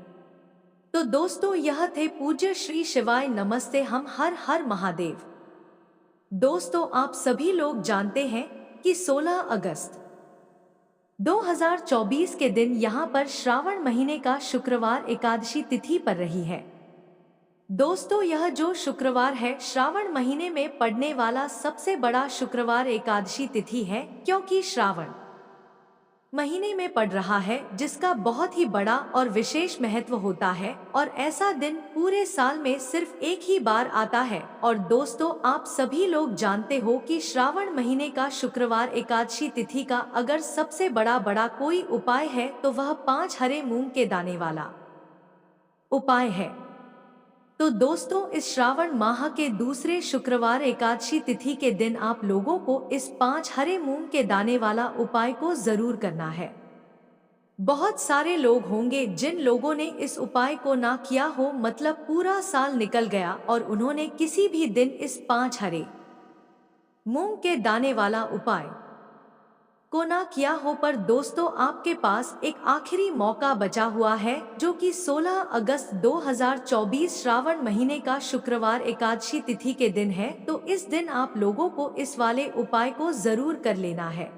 तो दोस्तों, यह थे पूज्य श्री शिवाय नमस्ते हम हर हर महादेव। दोस्तों, आप सभी लोग जानते हैं कि 16 अगस्त 2024 के दिन यहाँ पर श्रावण महीने का शुक्रवार एकादशी तिथि पर रही है। दोस्तों, यह जो शुक्रवार है श्रावण महीने में पड़ने वाला सबसे बड़ा शुक्रवार एकादशी तिथि है, क्योंकि श्रावण महीने में पड़ रहा है, जिसका बहुत ही बड़ा और विशेष महत्व होता है और ऐसा दिन पूरे साल में सिर्फ एक ही बार आता है। और दोस्तों, आप सभी लोग जानते हो कि श्रावण महीने का शुक्रवार एकादशी तिथि का अगर सबसे बड़ा कोई उपाय है तो वह 5 हरे मूंग के दाने वाला उपाय है। तो दोस्तों, इस श्रावण माह के दूसरे शुक्रवार एकादशी तिथि के दिन आप लोगों को इस 5 हरे मूंग के दाने वाला उपाय को जरूर करना है। बहुत सारे लोग होंगे जिन लोगों ने इस उपाय को ना किया हो, मतलब पूरा साल निकल गया और उन्होंने किसी भी दिन इस 5 हरे मूंग के दाने वाला उपाय को ना किया हो। पर दोस्तों, आपके पास एक आखिरी मौका बचा हुआ है, जो कि 16 अगस्त 2024 श्रावण महीने का शुक्रवार एकादशी तिथि के दिन है। तो इस दिन आप लोगों को इस वाले उपाय को जरूर कर लेना है।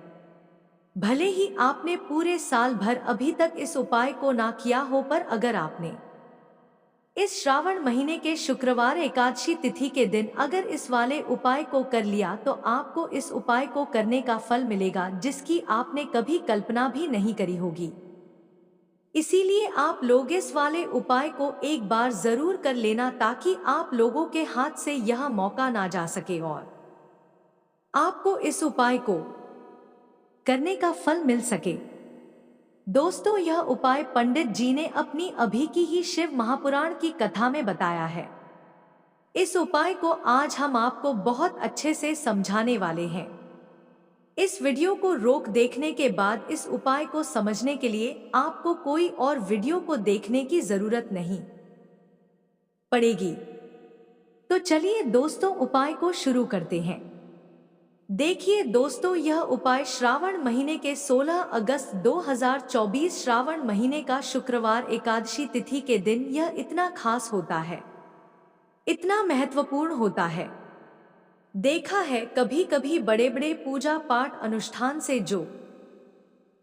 भले ही आपने पूरे साल भर अभी तक इस उपाय को ना किया हो, पर अगर आपने इस श्रावण महीने के शुक्रवार एकादशी तिथि के दिन अगर इस वाले उपाय को कर लिया तो आपको इस उपाय को करने का फल मिलेगा, जिसकी आपने कभी कल्पना भी नहीं करी होगी। इसीलिए आप लोग इस वाले उपाय को एक बार जरूर कर लेना, ताकि आप लोगों के हाथ से यह मौका ना जा सके और आपको इस उपाय को करने का फल मिल सके। दोस्तों, यह उपाय पंडित जी ने अपनी अभी की ही शिव महापुराण की कथा में बताया है। इस उपाय को आज हम आपको बहुत अच्छे से समझाने वाले हैं। इस वीडियो को रोक देखने के बाद इस उपाय को समझने के लिए आपको कोई और वीडियो को देखने की जरूरत नहीं पड़ेगी। तो चलिए दोस्तों, उपाय को शुरू करते हैं। देखिए दोस्तों, यह उपाय श्रावण महीने के 16 अगस्त 2024 श्रावण महीने का शुक्रवार एकादशी तिथि के दिन यह इतना खास होता है, इतना महत्वपूर्ण होता है। देखा है कभी कभी बड़े बड़े पूजा पाठ अनुष्ठान से जो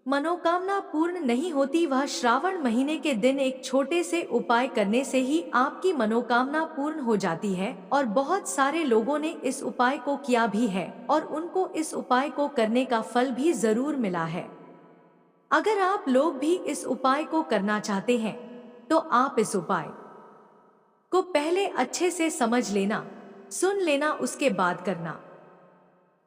मनोकामना पूर्ण नहीं होती। वह श्रावण महीने के दिन एक छोटे से उपाय करने से ही आपकी मनोकामना पूर्ण हो जाती है और बहुत सारे लोगों ने इस उपाय को किया भी है और उनको इस उपाय को करने का फल भी जरूर मिला है। अगर आप लोग भी इस उपाय को करना चाहते हैं तो आप इस उपाय को पहले अच्छे से समझ लेना, सुन लेना, उसके बाद करना।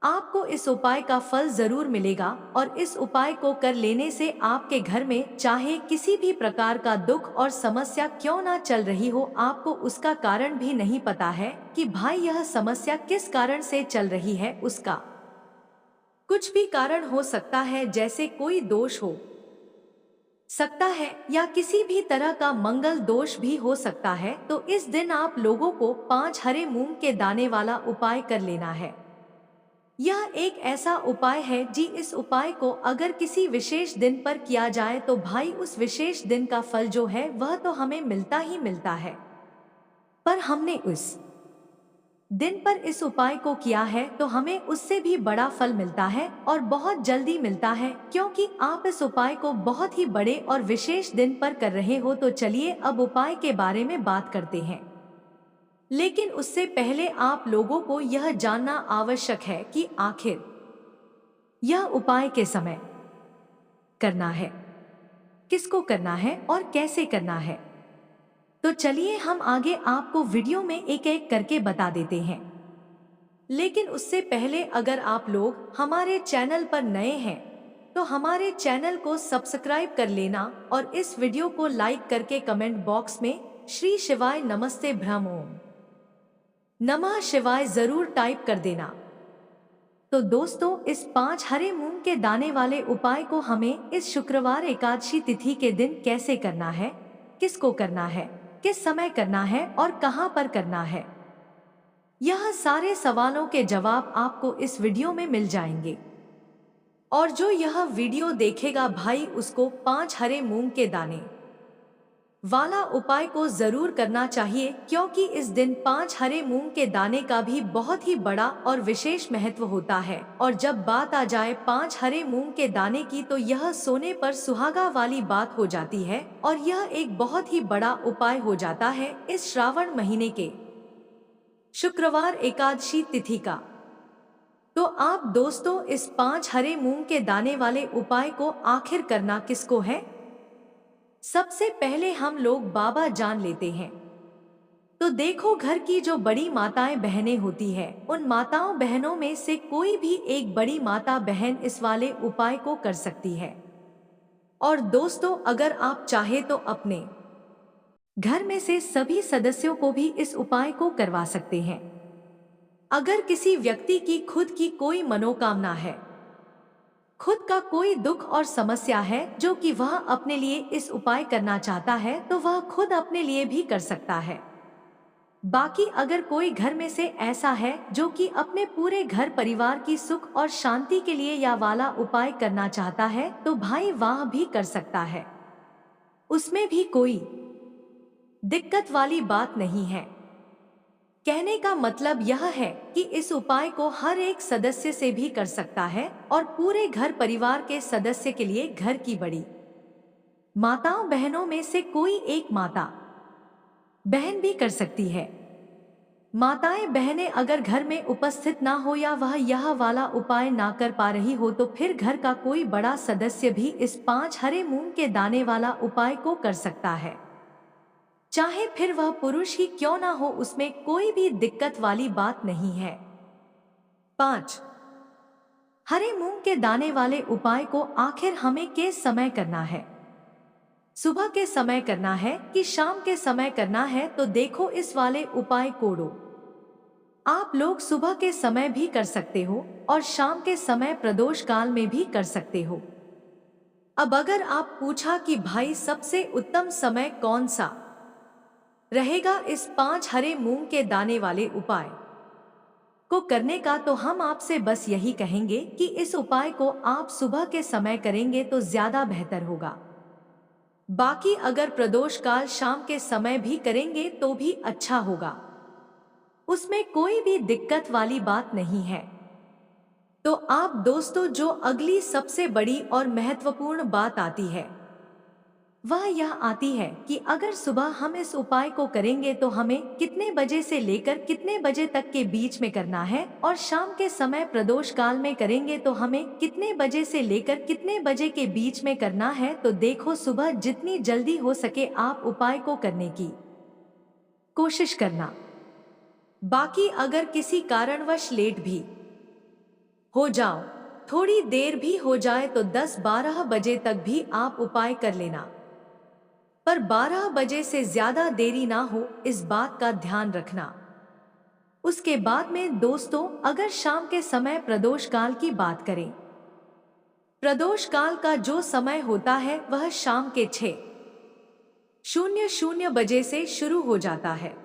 आपको इस उपाय का फल जरूर मिलेगा और इस उपाय को कर लेने से आपके घर में चाहे किसी भी प्रकार का दुख और समस्या क्यों ना चल रही हो, आपको उसका कारण भी नहीं पता है कि भाई यह समस्या किस कारण से चल रही है। उसका कुछ भी कारण हो सकता है, जैसे कोई दोष हो सकता है या किसी भी तरह का मंगल दोष भी हो सकता है। तो इस दिन आप लोगों को 5 हरे मूंग के दाने वाला उपाय कर लेना है। यह एक ऐसा उपाय है जी, इस उपाय को अगर किसी विशेष दिन पर किया जाए तो भाई उस विशेष दिन का फल जो है वह तो हमें मिलता ही मिलता है, पर हमने उस दिन पर इस उपाय को किया है तो हमें उससे भी बड़ा फल मिलता है और बहुत जल्दी मिलता है, क्योंकि आप इस उपाय को बहुत ही बड़े और विशेष दिन पर कर रहे हो। तो चलिए अब उपाय के बारे में बात करते हैं, लेकिन उससे पहले आप लोगों को यह जानना आवश्यक है कि आखिर यह उपाय के समय करना है, किसको करना है और कैसे करना है। तो चलिए हम आगे आपको वीडियो में एक एक करके बता देते हैं। लेकिन उससे पहले अगर आप लोग हमारे चैनल पर नए हैं तो हमारे चैनल को सब्सक्राइब कर लेना और इस वीडियो को लाइक करके कमेंट बॉक्स में श्री शिवाय नमस्ते ब्रह्म ओम नमः शिवाय जरूर टाइप कर देना। तो दोस्तों, इस 5 हरे मूंग के दाने वाले उपाय को हमें इस शुक्रवार एकादशी तिथि के दिन कैसे करना है, किसको करना है, किस समय करना है और कहां पर करना है, यह सारे सवालों के जवाब आपको इस वीडियो में मिल जाएंगे। और जो यह वीडियो देखेगा भाई उसको 5 हरे मूंग के दाने वाला उपाय को जरूर करना चाहिए, क्योंकि इस दिन 5 हरे मूंग के दाने का भी बहुत ही बड़ा और विशेष महत्व होता है। और जब बात आ जाए 5 हरे मूंग के दाने की तो यह सोने पर सुहागा वाली बात हो जाती है और यह एक बहुत ही बड़ा उपाय हो जाता है इस श्रावण महीने के शुक्रवार एकादशी तिथि का। तो आप दोस्तों, इस 5 हरे मूंग के दाने वाले उपाय को आखिर करना किसको है, सबसे पहले हम लोग बाबा जान लेते हैं। तो देखो, घर की जो बड़ी माताएं बहनें होती है, उन माताओं बहनों में से कोई भी एक बड़ी माता बहन इस वाले उपाय को कर सकती है। और दोस्तों, अगर आप चाहे तो अपने घर में से सभी सदस्यों को भी इस उपाय को करवा सकते हैं। अगर किसी व्यक्ति की खुद की कोई मनोकामना है, खुद का कोई दुख और समस्या है जो कि वह अपने लिए इस उपाय करना चाहता है, तो वह खुद अपने लिए भी कर सकता है। बाकी अगर कोई घर में से ऐसा है जो कि अपने पूरे घर परिवार की सुख और शांति के लिए या वाला उपाय करना चाहता है, तो भाई वह भी कर सकता है, उसमें भी कोई दिक्कत वाली बात नहीं है। कहने का मतलब यह है कि इस उपाय को हर एक सदस्य से भी कर सकता है और पूरे घर परिवार के सदस्य के लिए घर की बड़ी माताओं बहनों में से कोई एक माता बहन भी कर सकती है। माताएं बहनें अगर घर में उपस्थित ना हो या वह यह वाला उपाय ना कर पा रही हो तो फिर घर का कोई बड़ा सदस्य भी इस 5 हरे मूंग के दाने वाला उपाय को कर सकता है, चाहे फिर वह पुरुष ही क्यों ना हो, उसमें कोई भी दिक्कत वाली बात नहीं है। 5 हरे मूंग के दाने वाले उपाय को आखिर हमें किस समय करना है, सुबह के समय करना है कि शाम के समय करना है। तो देखो, इस वाले उपाय कोड़ो आप लोग सुबह के समय भी कर सकते हो और शाम के समय प्रदोष काल में भी कर सकते हो। अब अगर आप पूछा कि भाई सबसे उत्तम समय कौन सा रहेगा इस 5 हरे मूंग के दाने वाले उपाय को करने का, तो हम आपसे बस यही कहेंगे कि इस उपाय को आप सुबह के समय करेंगे तो ज्यादा बेहतर होगा। बाकी अगर प्रदोष काल शाम के समय भी करेंगे तो भी अच्छा होगा, उसमें कोई भी दिक्कत वाली बात नहीं है। तो आप दोस्तों, जो अगली सबसे बड़ी और महत्वपूर्ण बात आती है वह यह आती है कि अगर सुबह हम इस उपाय को करेंगे तो हमें कितने बजे से लेकर कितने बजे तक के बीच में करना है, और शाम के समय प्रदोष काल में करेंगे तो हमें कितने बजे से लेकर कितने बजे के बीच में करना है। तो देखो, सुबह जितनी जल्दी हो सके आप उपाय को करने की कोशिश करना। बाकी अगर किसी कारणवश लेट भी हो जाओ, थोड़ी देर भी हो जाए, तो 10-12 बजे तक भी आप उपाय कर लेना, पर 12 बजे से ज्यादा देरी ना हो, इस बात का ध्यान रखना। उसके बाद में दोस्तों, अगर शाम के समय प्रदोष काल की बात करें, प्रदोष काल का जो समय होता है वह शाम के 6:00 बजे से शुरू हो जाता है।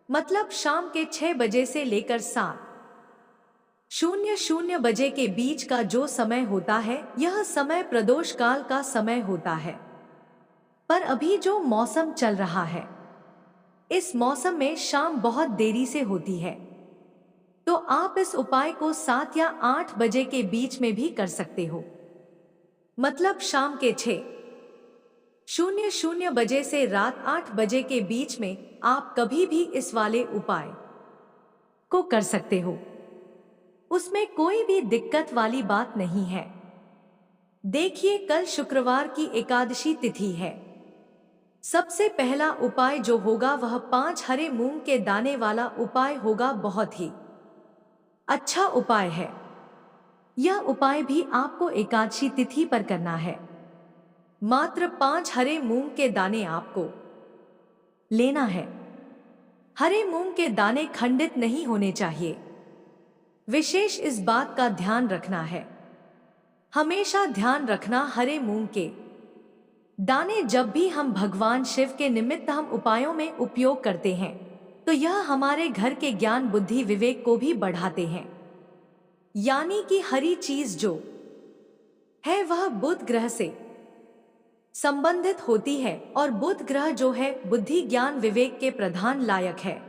मतलब शाम के 6 बजे से लेकर 7:00 बजे के बीच का जो समय होता है, यह समय प्रदोष काल का समय होता है। पर अभी जो मौसम चल रहा है, इस मौसम में शाम बहुत देरी से होती है, तो आप इस उपाय को 7 या 8 बजे के बीच में भी कर सकते हो। मतलब शाम के 6:00 बजे से रात 8 बजे के बीच में आप कभी भी इस वाले उपाय को कर सकते हो। उसमें कोई भी दिक्कत वाली बात नहीं है। देखिए, कल शुक्रवार की एकादशी तिथि है। सबसे पहला उपाय जो होगा वह 5 हरे मूंग के दाने वाला उपाय होगा। बहुत ही अच्छा उपाय है। यह उपाय भी आपको एकादशी तिथि पर करना है। मात्र 5 हरे मूंग के दाने आपको लेना है। हरे मूंग के दाने खंडित नहीं होने चाहिए। विशेष इस बात का ध्यान रखना है। हमेशा ध्यान रखना, हरे मूंग के दाने जब भी हम भगवान शिव के निमित्त हम उपायों में उपयोग करते हैं, तो यह हमारे घर के ज्ञान, बुद्धि, विवेक को भी बढ़ाते हैं। यानी कि हरी चीज जो है वह बुध ग्रह से संबंधित होती है, और बुध ग्रह जो है बुद्धि, ज्ञान, विवेक के प्रधान लायक है।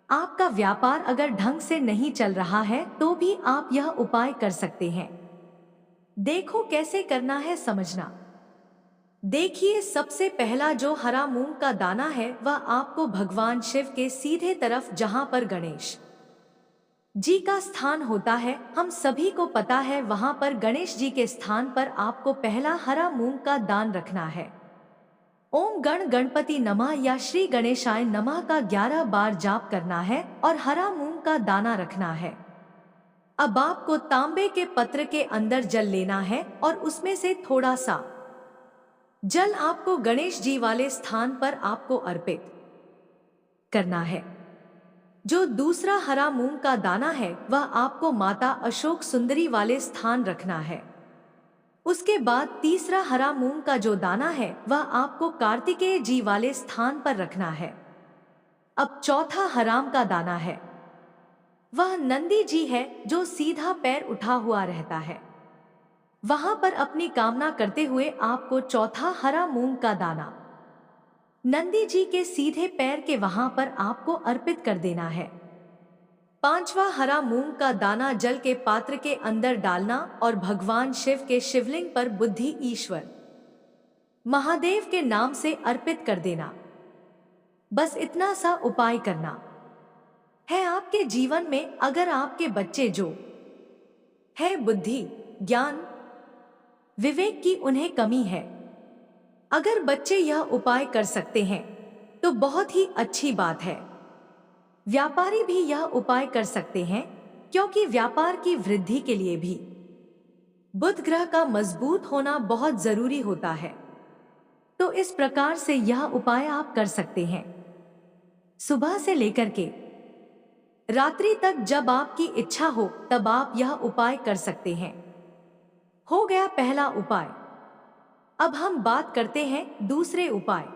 आपका व्यापार अगर ढंग से नहीं चल रहा है तो भी आप यह उपाय कर सकते हैं। देखो कैसे करना है, समझना। देखिए, सबसे पहला जो हरा मूंग का दाना है वह आपको भगवान शिव के सीधे तरफ, जहां पर गणेश जी का स्थान होता है, हम सभी को पता है, वहां पर गणेश जी के स्थान पर आपको पहला हरा मूंग का दान रखना है। ओम गण गणपति नमः या श्री गणेशाय नमः का 11 बार जाप करना है और हरा मूंग का दाना रखना है। अब आपको तांबे के पत्र के अंदर जल लेना है और उसमें से थोड़ा सा जल आपको गणेश जी वाले स्थान पर आपको अर्पित करना है। जो दूसरा हरा मूंग का दाना है वह आपको माता अशोक सुंदरी वाले स्थान रखना है। उसके बाद तीसरा हरा मूंग का जो दाना है वह आपको कार्तिकेय जी वाले स्थान पर रखना है। अब चौथा हराम का दाना है वह नंदी जी है, जो सीधा पैर उठा हुआ रहता है। वहां पर अपनी कामना करते हुए आपको चौथा हरा मूंग का दाना नंदी जी के सीधे पैर के वहां पर आपको अर्पित कर देना है। पांचवा हरा मूंग का दाना जल के पात्र के अंदर डालना और भगवान शिव के शिवलिंग पर बुद्धि ईश्वर महादेव के नाम से अर्पित कर देना। बस इतना सा उपाय करना है। आपके जीवन में अगर आपके बच्चे जो है बुद्धि, ज्ञान, विवेक की उन्हें कमी है, अगर बच्चे यह उपाय कर सकते हैं तो बहुत ही अच्छी बात है। व्यापारी भी यह उपाय कर सकते हैं, क्योंकि व्यापार की वृद्धि के लिए भी बुध ग्रह का मजबूत होना बहुत जरूरी होता है। तो इस प्रकार से यह उपाय आप कर सकते हैं। सुबह से लेकर के रात्रि तक जब आपकी इच्छा हो तब आप यह उपाय कर सकते हैं। हो गया पहला उपाय। अब हम बात करते हैं दूसरे उपाय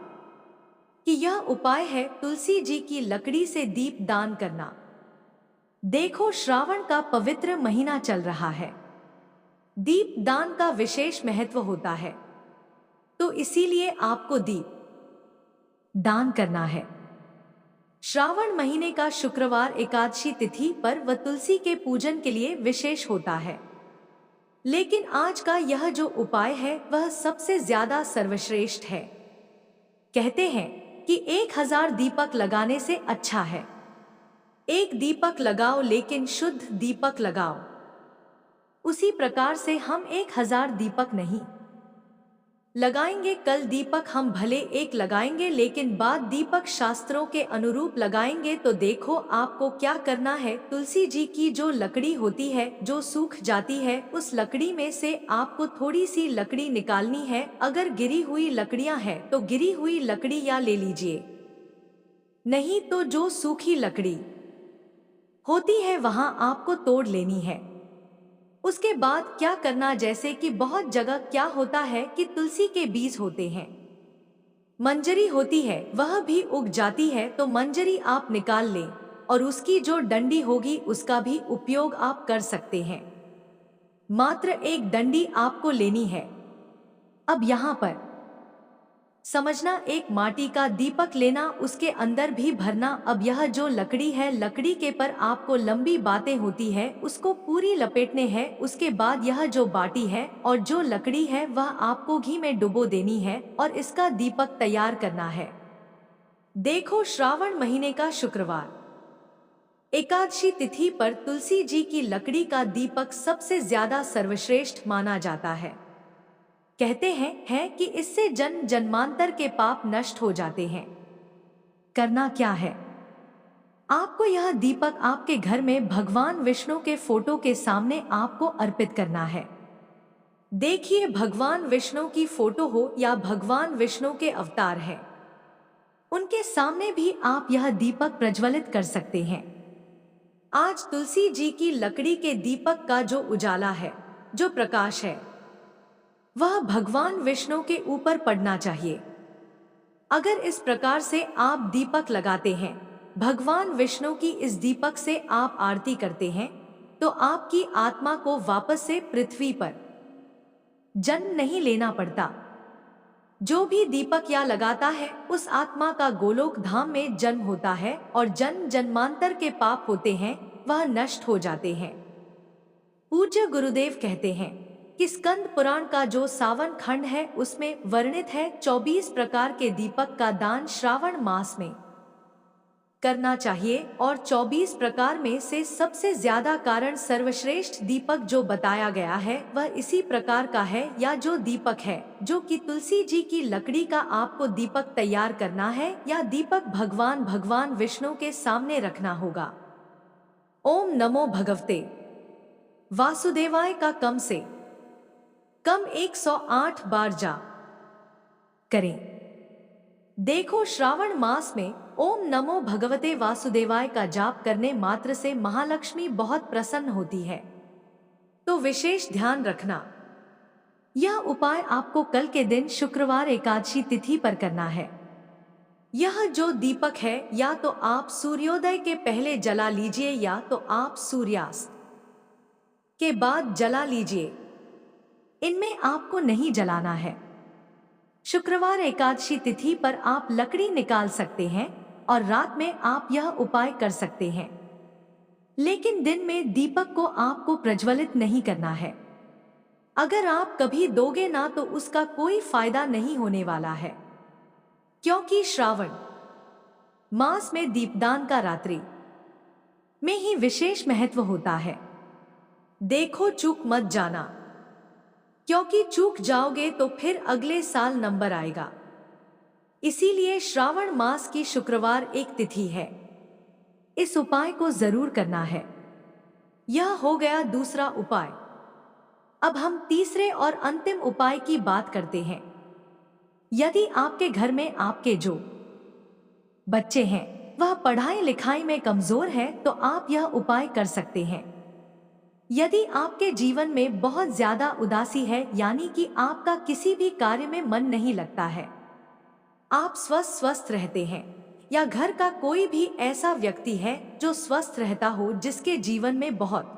कि यह उपाय है तुलसी जी की लकड़ी से दीप दान करना। देखो, श्रावण का पवित्र महीना चल रहा है। दीप दान का विशेष महत्व होता है, तो इसीलिए आपको दीप दान करना है। श्रावण महीने का शुक्रवार एकादशी तिथि पर व तुलसी के पूजन के लिए विशेष होता है। लेकिन आज का यह जो उपाय है वह सबसे ज्यादा सर्वश्रेष्ठ है। कहते हैं कि 1000 दीपक लगाने से अच्छा है एक दीपक लगाओ, लेकिन शुद्ध दीपक लगाओ। उसी प्रकार से हम 1000 दीपक नहीं लगाएंगे। कल दीपक हम भले एक लगाएंगे, लेकिन बाद दीपक शास्त्रों के अनुरूप लगाएंगे। तो देखो आपको क्या करना है। तुलसी जी की जो लकड़ी होती है जो सूख जाती है, उस लकड़ी में से आपको थोड़ी सी लकड़ी निकालनी है। अगर गिरी हुई लकड़ियां हैं तो गिरी हुई लकड़ी या ले लीजिए, नहीं तो जो सूखी लकड़ी होती है वहां आपको तोड़ लेनी है। उसके बाद क्या करना, जैसे कि बहुत जगह क्या होता है कि तुलसी के बीज होते हैं, मंजरी होती है, वह भी उग जाती है। तो मंजरी आप निकाल लें और उसकी जो डंडी होगी उसका भी उपयोग आप कर सकते हैं। मात्र एक डंडी आपको लेनी है। अब यहाँ पर समझना, एक माटी का दीपक लेना, उसके अंदर भी भरना। अब यह जो लकड़ी है, लकड़ी के पर आपको लंबी बातें होती है उसको पूरी लपेटने हैं। उसके बाद यह जो बाटी है और जो लकड़ी है वह आपको घी में डुबो देनी है और इसका दीपक तैयार करना है। देखो श्रावण महीने का शुक्रवार एकादशी तिथि पर तुलसी जी की लकड़ी का दीपक सबसे ज्यादा सर्वश्रेष्ठ माना जाता है। कहते हैं कि इससे जन्म जन्मांतर के पाप नष्ट हो जाते हैं। करना क्या है, आपको यह दीपक आपके घर में भगवान विष्णु के फोटो के सामने आपको अर्पित करना है। देखिए भगवान विष्णु की फोटो हो या भगवान विष्णु के अवतार हैं, उनके सामने भी आप यह दीपक प्रज्वलित कर सकते हैं। आज तुलसी जी की लकड़ी के दीपक का जो उजाला है, जो प्रकाश है, वह भगवान विष्णु के ऊपर पड़ना चाहिए। अगर इस प्रकार से आप दीपक लगाते हैं, भगवान विष्णु की इस दीपक से आप आरती करते हैं, तो आपकी आत्मा को वापस से पृथ्वी पर जन्म नहीं लेना पड़ता। जो भी दीपक या लगाता है उस आत्मा का गोलोक धाम में जन्म होता है और जन्म जन्मांतर के पाप होते हैं वह नष्ट हो जाते हैं। पूज्य गुरुदेव कहते हैं कि स्कंद पुराण का जो सावन खंड है उसमें वर्णित है 24 प्रकार के दीपक का दान श्रावण मास में करना चाहिए। और 24 प्रकार में से सबसे ज्यादा कारण सर्वश्रेष्ठ दीपक जो बताया गया है वह इसी प्रकार का है, या जो दीपक है जो कि तुलसी जी की लकड़ी का आपको दीपक तैयार करना है, या दीपक भगवान विष्णु के सामने रखना होगा। ओम नमो भगवते वासुदेवाय का कम से कम 108 बार जाप करें। देखो श्रावण मास में ओम नमो भगवते वासुदेवाय का जाप करने मात्र से महालक्ष्मी बहुत प्रसन्न होती है। तो विशेष ध्यान रखना, यह उपाय आपको कल के दिन शुक्रवार एकादशी तिथि पर करना है। यह जो दीपक है या तो आप सूर्योदय के पहले जला लीजिए या तो आप सूर्यास्त के बाद जला लीजिए, इनमें आपको नहीं जलाना है। शुक्रवार एकादशी तिथि पर आप लकड़ी निकाल सकते हैं और रात में आप यह उपाय कर सकते हैं, लेकिन दिन में दीपक को आपको प्रज्वलित नहीं करना है। अगर आप कभी दोगे ना तो उसका कोई फायदा नहीं होने वाला है, क्योंकि श्रावण मास में दीपदान का रात्रि में ही विशेष महत्व होता है। देखो चूक मत जाना, क्योंकि चूक जाओगे तो फिर अगले साल नंबर आएगा। इसीलिए श्रावण मास की शुक्रवार एक तिथि है, इस उपाय को जरूर करना है। यह हो गया दूसरा उपाय। अब हम तीसरे और अंतिम उपाय की बात करते हैं। यदि आपके घर में आपके जो बच्चे हैं वह पढ़ाई लिखाई में कमजोर है तो आप यह उपाय कर सकते हैं। यदि आपके जीवन में बहुत ज्यादा उदासी है, यानी कि आपका किसी भी कार्य में मन नहीं लगता है, आप स्वस्थ रहते हैं, या घर का कोई भी ऐसा व्यक्ति है जो स्वस्थ रहता हो, जिसके जीवन में बहुत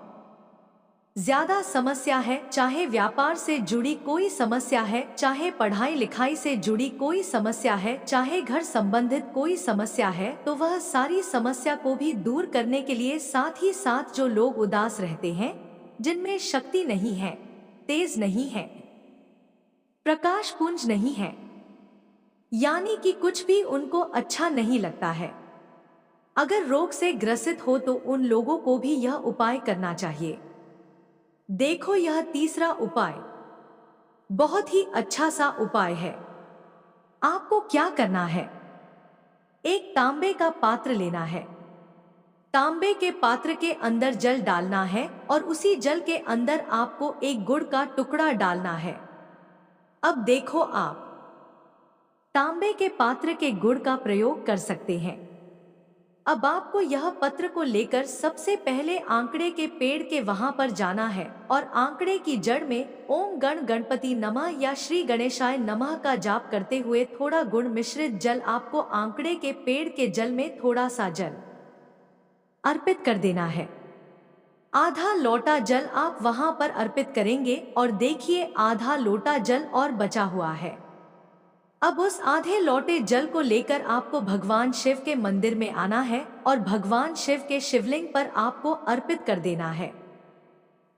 ज्यादा समस्या है, चाहे व्यापार से जुड़ी कोई समस्या है, चाहे पढ़ाई लिखाई से जुड़ी कोई समस्या है, चाहे घर संबंधित कोई समस्या है, तो वह सारी समस्या को भी दूर करने के लिए साथ ही साथ जो लोग उदास रहते हैं, जिनमें शक्ति नहीं है, तेज नहीं है, प्रकाश पुंज नहीं है, यानी कि कुछ भी उनको अच्छा नहीं लगता है, अगर रोग से ग्रसित हो तो उन लोगों को भी यह उपाय करना चाहिए। देखो, यह तीसरा उपाय बहुत ही अच्छा सा उपाय है। आपको क्या करना है? एक तांबे का पात्र लेना है। तांबे के पात्र के अंदर जल डालना है और उसी जल के अंदर आपको एक गुड़ का टुकड़ा डालना है। अब देखो, आप तांबे के पात्र के गुड़ का प्रयोग कर सकते हैं। अब आपको यह पत्र को लेकर सबसे पहले आंकड़े के पेड़ के वहां पर जाना है और आंकड़े की जड़ में ओम गण गणपति नमः या श्री गणेशाय नमः का जाप करते हुए थोड़ा गुण मिश्रित जल आपको आंकड़े के पेड़ के जल में थोड़ा सा जल अर्पित कर देना है। आधा लोटा जल आप वहां पर अर्पित करेंगे और देखिए, आधा लोटा जल और बचा हुआ है। अब उस आधे लौटे जल को लेकर आपको भगवान शिव के मंदिर में आना है और भगवान शिव के शिवलिंग पर आपको अर्पित कर देना है।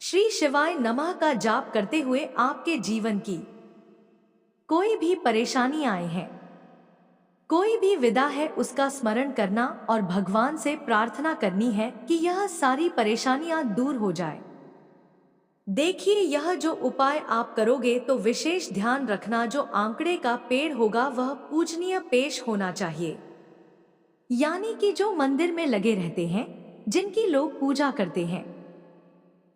श्री शिवाय नमः का जाप करते हुए आपके जीवन की कोई भी परेशानी आए हैं, कोई भी विदा है, उसका स्मरण करना और भगवान से प्रार्थना करनी है कि यह सारी परेशानियां दूर हो जाए। देखिए, यह जो उपाय आप करोगे तो विशेष ध्यान रखना, जो आंकड़े का पेड़ होगा वह पूजनीय पेश होना चाहिए, यानी कि जो मंदिर में लगे रहते हैं, जिनकी लोग पूजा करते हैं,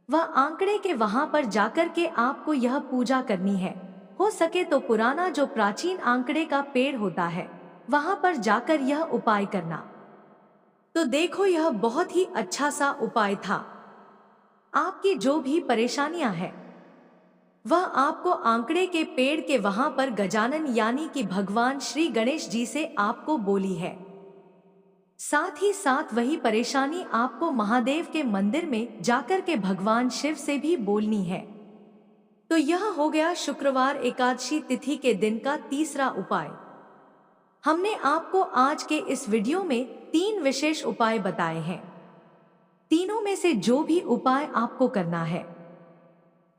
वह आंकड़े के वहां पर जाकर के आपको यह पूजा करनी है। हो सके तो पुराना जो प्राचीन आंकड़े का पेड़ होता है वहां पर जाकर यह उपाय करना। तो देखो, यह बहुत ही अच्छा सा उपाय था। आपकी जो भी परेशानियां हैं वह आपको आंकड़े के पेड़ के वहां पर गजानन यानी कि भगवान श्री गणेश जी से आपको बोली है। साथ ही साथ वही परेशानी आपको महादेव के मंदिर में जाकर के भगवान शिव से भी बोलनी है। तो यह हो गया शुक्रवार एकादशी तिथि के दिन का तीसरा उपाय। हमने आपको आज के इस वीडियो में 3 विशेष उपाय बताए हैं। तीनों में से जो भी उपाय आपको करना है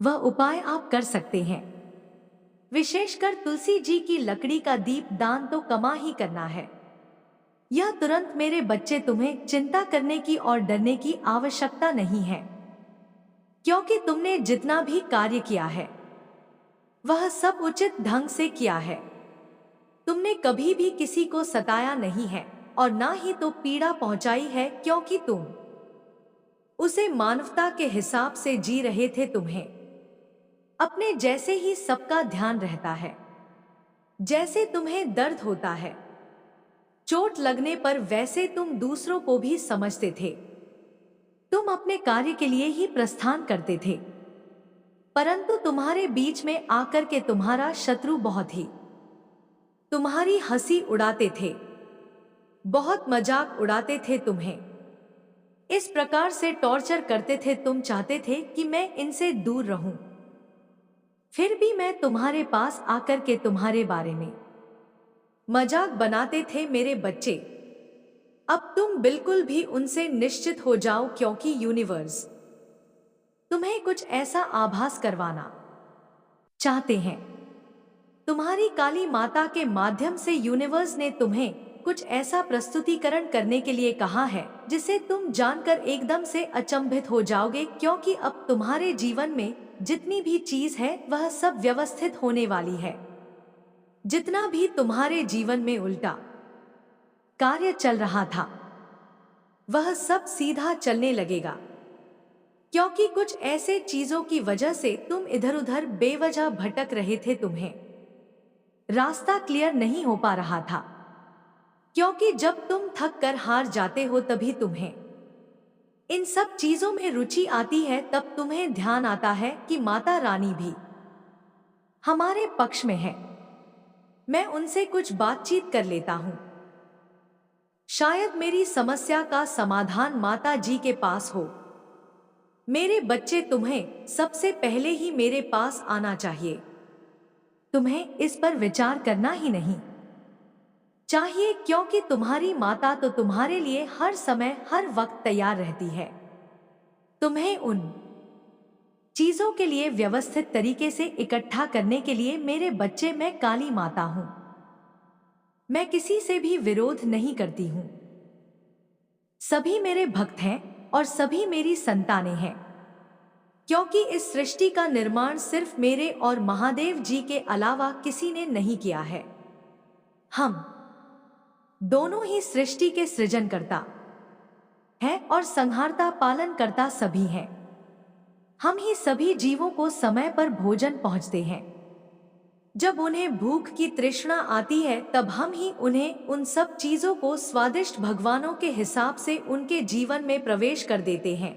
वह उपाय आप कर सकते हैं। विशेषकर तुलसी जी की लकड़ी का दीप दान तो कमा ही करना है। यह तुरंत मेरे बच्चे, तुम्हें चिंता करने की और डरने की आवश्यकता नहीं है, क्योंकि तुमने जितना भी कार्य किया है वह सब उचित ढंग से किया है। तुमने कभी भी किसी को सताया नहीं है और ना ही तो पीड़ा पहुंचाई है, क्योंकि तुम उसे मानवता के हिसाब से जी रहे थे। तुम्हें अपने जैसे ही सबका ध्यान रहता है। जैसे तुम्हें दर्द होता है चोट लगने पर, वैसे तुम दूसरों को भी समझते थे। तुम अपने कार्य के लिए ही प्रस्थान करते थे, परंतु तुम्हारे बीच में आकर के तुम्हारा शत्रु बहुत ही तुम्हारी हंसी उड़ाते थे, बहुत मजाक उड़ाते थे, तुम्हें इस प्रकार से टॉर्चर करते थे। तुम चाहते थे कि मैं इनसे दूर रहूं, फिर भी मैं तुम्हारे पास आकर के तुम्हारे बारे में मजाक बनाते थे। मेरे बच्चे, अब तुम बिल्कुल भी उनसे निश्चित हो जाओ, क्योंकि यूनिवर्स तुम्हें कुछ ऐसा आभास करवाना चाहते हैं। तुम्हारी काली माता के माध्यम से यूनिवर्स ने तुम्हें कुछ ऐसा प्रस्तुतिकरण करने के लिए कहा है जिसे तुम जानकर एकदम से अचंभित हो जाओगे, क्योंकि अब तुम्हारे जीवन में जितनी भी चीज है वह सब व्यवस्थित होने वाली है। जितना भी तुम्हारे जीवन में उल्टा कार्य चल रहा था वह सब सीधा चलने लगेगा, क्योंकि कुछ ऐसे चीजों की वजह से तुम इधर उधर बेवजह भटक रहे थे। तुम्हें रास्ता क्लियर नहीं हो पा रहा था, क्योंकि जब तुम थक कर हार जाते हो तभी तुम्हें इन सब चीजों में रुचि आती है। तब तुम्हें ध्यान आता है कि माता रानी भी हमारे पक्ष में है, मैं उनसे कुछ बातचीत कर लेता हूं, शायद मेरी समस्या का समाधान माता जी के पास हो। मेरे बच्चे, तुम्हें सबसे पहले ही मेरे पास आना चाहिए। तुम्हें इस पर विचार करना ही नहीं चाहिए, क्योंकि तुम्हारी माता तो तुम्हारे लिए हर समय हर वक्त तैयार रहती है। तुम्हें उन चीजों के लिए व्यवस्थित तरीके से इकट्ठा करने के लिए मेरे बच्चे, मैं काली माता हूं। मैं किसी से भी विरोध नहीं करती हूं। सभी मेरे भक्त हैं और सभी मेरी संतानें हैं, क्योंकि इस सृष्टि का निर्माण सिर्फ मेरे और महादेव जी के अलावा किसी ने नहीं किया है। हम दोनों ही सृष्टि के सृजनकर्ता हैं और संहारता पालन करता सभी हैं। हम ही सभी जीवों को समय पर भोजन पहुंचते हैं। जब उन्हें भूख की तृष्णा आती है, तब हम ही उन्हें उन सब चीजों को स्वादिष्ट भगवानों के हिसाब से उनके जीवन में प्रवेश कर देते हैं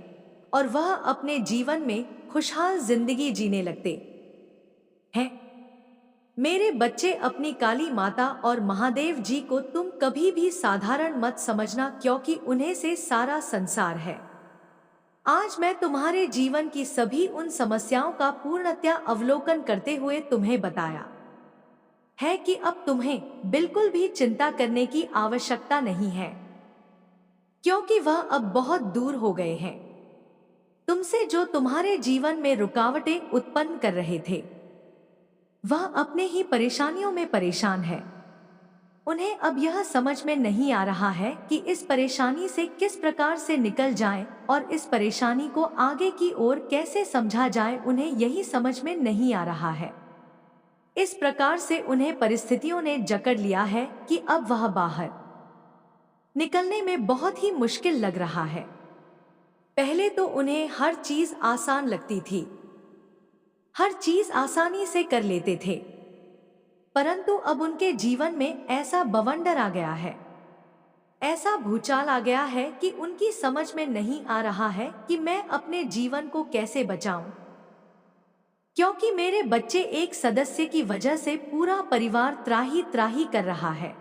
और वह अपने जीवन में खुशहाल जिंदगी जीने लगते हैं। मेरे बच्चे, अपनी काली माता और महादेव जी को तुम कभी भी साधारण मत समझना, क्योंकि उन्हें से सारा संसार है। आज मैं तुम्हारे जीवन की सभी उन समस्याओं का पूर्णतया अवलोकन करते हुए तुम्हें बताया है कि अब तुम्हें बिल्कुल भी चिंता करने की आवश्यकता नहीं है, क्योंकि वह अब बहुत दूर हो गए हैं तुमसे। जो तुम्हारे जीवन में रुकावटें उत्पन्न कर रहे थे, वह अपने ही परेशानियों में परेशान है। उन्हें अब यह समझ में नहीं आ रहा है कि इस परेशानी से किस प्रकार से निकल जाएं और इस परेशानी को आगे की ओर कैसे समझा जाए। उन्हें यही समझ में नहीं आ रहा है। इस प्रकार से उन्हें परिस्थितियों ने जकड़ लिया है कि अब वह बाहर निकलने में बहुत ही मुश्किल लग रहा है। पहले तो उन्हें हर चीज आसान लगती थी, हर चीज आसानी से कर लेते थे, परंतु अब उनके जीवन में ऐसा बवंडर आ गया है, ऐसा भूचाल आ गया है कि उनकी समझ में नहीं आ रहा है कि मैं अपने जीवन को कैसे बचाऊं। क्योंकि मेरे बच्चे, एक सदस्य की वजह से पूरा परिवार त्राही त्राही कर रहा है,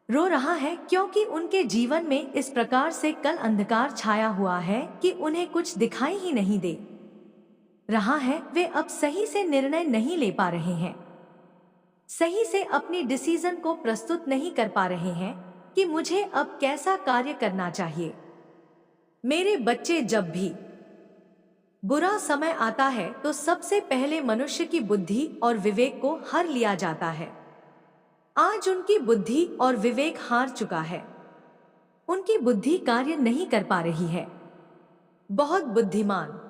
रो रहा है, क्योंकि उनके जीवन में इस प्रकार से कल अंधकार छाया हुआ है कि उन्हें कुछ दिखाई ही नहीं दे रहा है। वे अब सही से निर्णय नहीं ले पा रहे हैं, सही से अपनी डिसीजन को प्रस्तुत नहीं कर पा रहे हैं कि मुझे अब कैसा कार्य करना चाहिए। मेरे बच्चे, जब भी बुरा समय आता है तो सबसे पहले मनुष्य की बुद्धि और विवेक को हर लिया जाता है। आज उनकी बुद्धि और विवेक हार चुका है। उनकी बुद्धि कार्य नहीं कर पा रही है। बहुत बुद्धिमान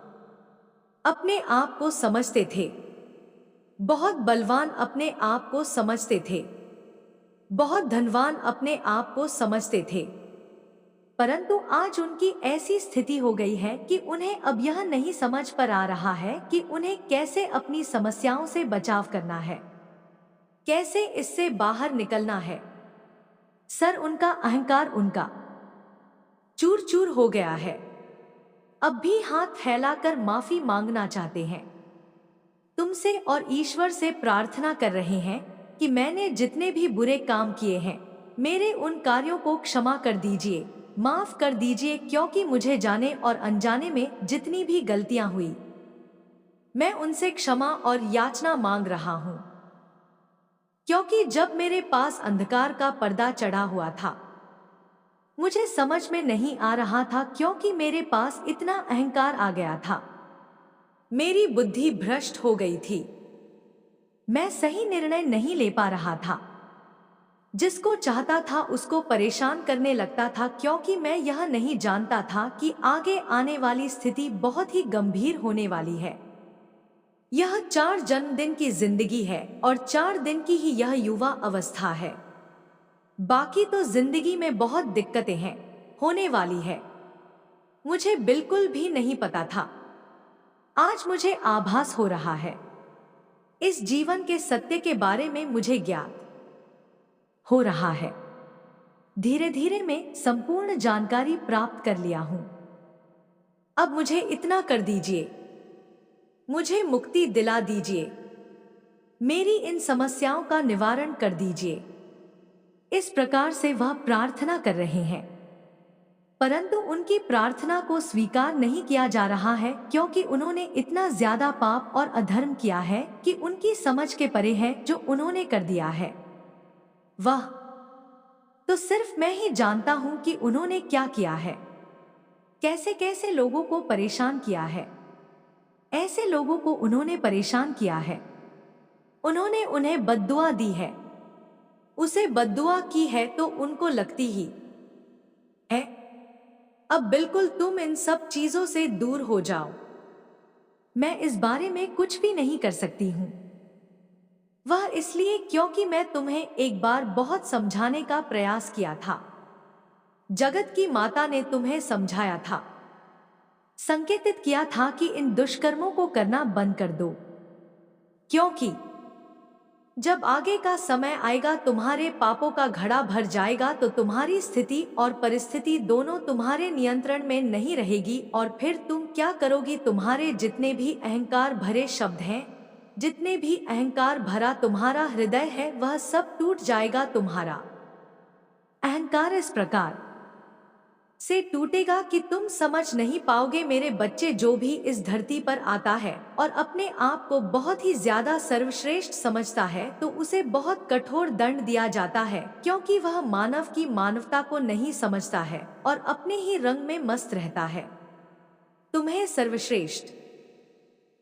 अपने आप को समझते थे, बहुत बलवान अपने आप को समझते थे, बहुत धनवान अपने आप को समझते थे, परंतु आज उनकी ऐसी स्थिति हो गई है कि उन्हें अब यह नहीं समझ पर आ रहा है कि उन्हें कैसे अपनी समस्याओं से बचाव करना है, कैसे इससे बाहर निकलना है। सर उनका, अहंकार उनका चूर चूर हो गया है। अब भी हाथ फैलाकर माफी मांगना चाहते हैं तुमसे और ईश्वर से प्रार्थना कर रहे हैं कि मैंने जितने भी बुरे काम किए हैं, मेरे उन कार्यों को क्षमा कर दीजिए, माफ कर दीजिए, क्योंकि मुझे जाने और अनजाने में जितनी भी गलतियां हुई, मैं उनसे क्षमा और याचना मांग रहा हूं। क्योंकि जब मेरे पास अंधकार का पर्दा चढ़ा हुआ था, मुझे समझ में नहीं आ रहा था, क्योंकि मेरे पास इतना अहंकार आ गया था, मेरी बुद्धि भ्रष्ट हो गई थी, मैं सही निर्णय नहीं ले पा रहा था, जिसको चाहता था उसको परेशान करने लगता था, क्योंकि मैं यह नहीं जानता था कि आगे आने वाली स्थिति बहुत ही गंभीर होने वाली है। यह 4 जन्मदिन की जिंदगी है और 4 दिन की ही यह युवा अवस्था है। बाकी तो जिंदगी में बहुत दिक्कतें हैं, होने वाली है। मुझे बिल्कुल भी नहीं पता था, आज मुझे आभास हो रहा है। इस जीवन के सत्य के बारे में मुझे ज्ञात हो रहा है। धीरे धीरे मैं संपूर्ण जानकारी प्राप्त कर लिया हूं। अब मुझे इतना कर दीजिए, मुझे मुक्ति दिला दीजिए, मेरी इन समस्याओं का निवारण कर दीजिए। इस प्रकार से वह प्रार्थना कर रहे हैं। परंतु उनकी प्रार्थना को स्वीकार नहीं किया जा रहा है, क्योंकि उन्होंने इतना ज्यादा पाप और अधर्म किया है कि उनकी समझ के परे है जो उन्होंने कर दिया है। वह तो सिर्फ मैं ही जानता हूं कि उन्होंने क्या किया है, कैसे कैसे लोगों को परेशान किया है। ऐसे लोगों को उन्होंने परेशान किया है, उन्होंने उन्हें बद्दुआ दी है, उसे बद्दुआ की है तो उनको लगती ही है। अब बिल्कुल तुम इन सब चीजों से दूर हो जाओ। मैं इस बारे में कुछ भी नहीं कर सकती हूँ। वह इसलिए क्योंकि मैं तुम्हें एक बार बहुत समझाने का प्रयास किया था। जगत की माता ने तुम्हें समझाया था, संकेतित किया था कि इन दुष्कर्मों को करना बंद कर दो, क्योंकि जब आगे का समय आएगा तुम्हारे पापों का घड़ा भर जाएगा तो तुम्हारी स्थिति और परिस्थिति दोनों तुम्हारे नियंत्रण में नहीं रहेगी। और फिर तुम क्या करोगी? तुम्हारे जितने भी अहंकार भरे शब्द हैं, जितने भी अहंकार भरा तुम्हारा हृदय है, वह सब टूट जाएगा। तुम्हारा अहंकार इस प्रकार से टूटेगा कि तुम समझ नहीं पाओगे। मेरे बच्चे, जो भी इस धरती पर आता है और अपने आप को बहुत ही ज्यादा सर्वश्रेष्ठ समझता है तो उसे बहुत कठोर दंड दिया जाता है, क्योंकि वह मानव की मानवता को नहीं समझता है और अपने ही रंग में मस्त रहता है। तुम्हें सर्वश्रेष्ठ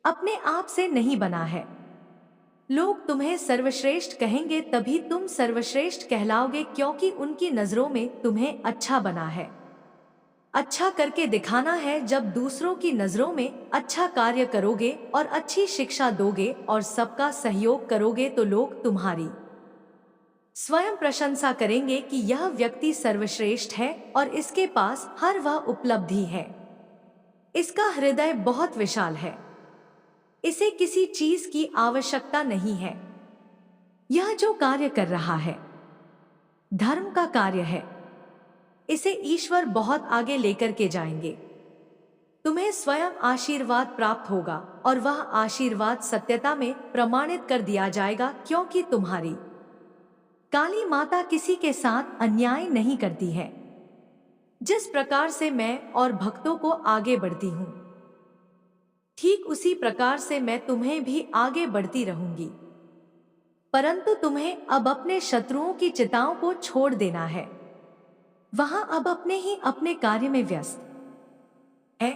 अपने आप से नहीं बना है। लोग तुम्हें सर्वश्रेष्ठ कहेंगे तभी तुम सर्वश्रेष्ठ कहलाओगे, क्योंकि उनकी नजरों में तुम्हें अच्छा बना है। अच्छा करके दिखाना है। जब दूसरों की नजरों में अच्छा कार्य करोगे और अच्छी शिक्षा दोगे और सबका सहयोग करोगे तो लोग तुम्हारी स्वयं प्रशंसा करेंगे कि यह व्यक्ति सर्वश्रेष्ठ है और इसके पास हर वह उपलब्धि है। इसका हृदय बहुत विशाल है, इसे किसी चीज की आवश्यकता नहीं है। यह जो कार्य कर रहा है धर्म का कार्य है, इसे ईश्वर बहुत आगे लेकर के जाएंगे। तुम्हें स्वयं आशीर्वाद प्राप्त होगा और वह आशीर्वाद सत्यता में प्रमाणित कर दिया जाएगा, क्योंकि तुम्हारी काली माता किसी के साथ अन्याय नहीं करती है। जिस प्रकार से मैं और भक्तों को आगे बढ़ती हूँ, ठीक उसी प्रकार से मैं तुम्हें भी आगे बढ़ती रहूंगी। परंतु तुम्हें अब अपने शत्रुओं की चिताओं को छोड़ देना है। वहां अब अपने ही अपने कार्य में व्यस्त है।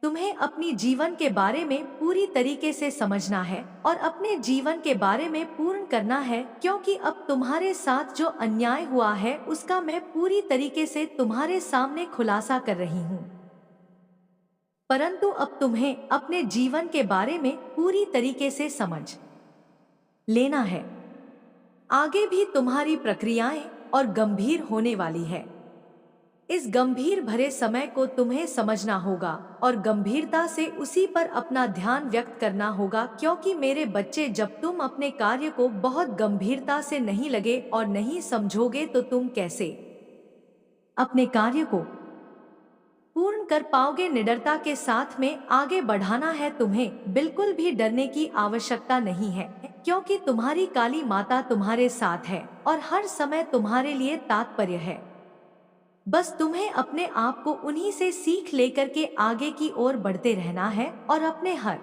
तुम्हें अपनी जीवन के बारे में पूरी तरीके से समझना है और अपने जीवन के बारे में पूर्ण करना है, क्योंकि अब तुम्हारे साथ जो अन्याय हुआ है उसका मैं पूरी तरीके से तुम्हारे सामने खुलासा कर रही हूँ। परंतु अब तुम्हें अपने जीवन के बारे में पूरी तरीके से समझ लेना है। आगे भी तुम्हारी प्रक्रियाएं और गंभीर होने वाली है। इस गंभीर भरे समय को तुम्हें समझना होगा और गंभीरता से उसी पर अपना ध्यान व्यक्त करना होगा, क्योंकि मेरे बच्चे, जब तुम अपने कार्य को बहुत गंभीरता से नहीं लगे और नहीं समझोगे तो तुम कैसे अपने कार्य को पूर्ण कर पाओगे। निडरता के साथ में आगे बढ़ाना है। तुम्हें बिल्कुल भी डरने की आवश्यकता नहीं है, क्योंकि तुम्हारी काली माता तुम्हारे साथ है और हर समय तुम्हारे लिए तात्पर्य है। बस तुम्हें अपने आप को उन्हीं से सीख लेकर के आगे की ओर बढ़ते रहना है और अपने हर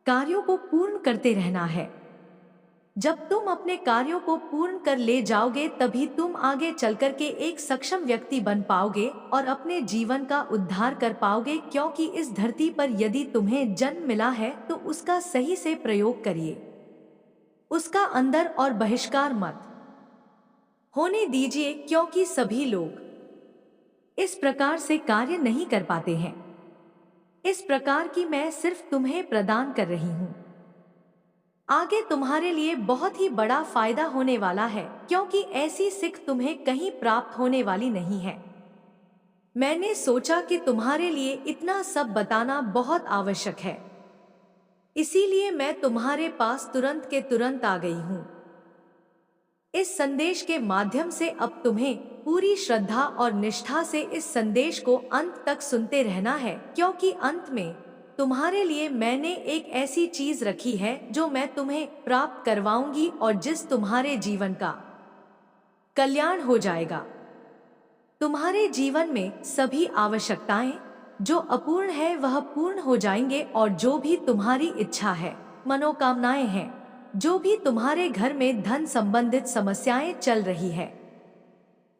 कार्यों को पूर्ण करते रहना है। जब तुम अपने कार्यों को पूर्ण कर ले जाओगे तभी तुम आगे चलकर के एक सक्षम व्यक्ति बन पाओगे और अपने जीवन का उद्धार कर पाओगे, क्योंकि इस धरती पर यदि तुम्हें जन्म मिला है तो उसका सही से प्रयोग करिए। उसका अंदर और बहिष्कार मत होने दीजिए, क्योंकि सभी लोग इस प्रकार से कार्य नहीं कर पाते हैं। इस प्रकार की मैं सिर्फ तुम्हें प्रदान कर रही हूँ। आगे तुम्हारे लिए बहुत ही बड़ा फायदा होने वाला है, क्योंकि ऐसी सीख तुम्हें कहीं प्राप्त होने वाली नहीं है। मैंने सोचा कि तुम्हारे लिए इतना सब बताना बहुत आवश्यक है, इसीलिए मैं तुम्हारे पास तुरंत के तुरंत आ गई हूँ। इस संदेश के माध्यम से अब तुम्हें पूरी श्रद्धा और निष्ठा से इस संदेश को अंत तक सुनते रहना है, क्योंकि अंत में तुम्हारे लिए मैंने एक ऐसी चीज रखी है जो मैं तुम्हें प्राप्त करवाऊंगी और जिस तुम्हारे जीवन का कल्याण हो जाएगा। तुम्हारे जीवन में सभी आवश्यकताएं जो अपूर्ण है वह पूर्ण हो जाएंगे, और जो भी तुम्हारी इच्छा है, मनोकामनाएं हैं, जो भी तुम्हारे घर में धन संबंधित समस्याएं चल रही है,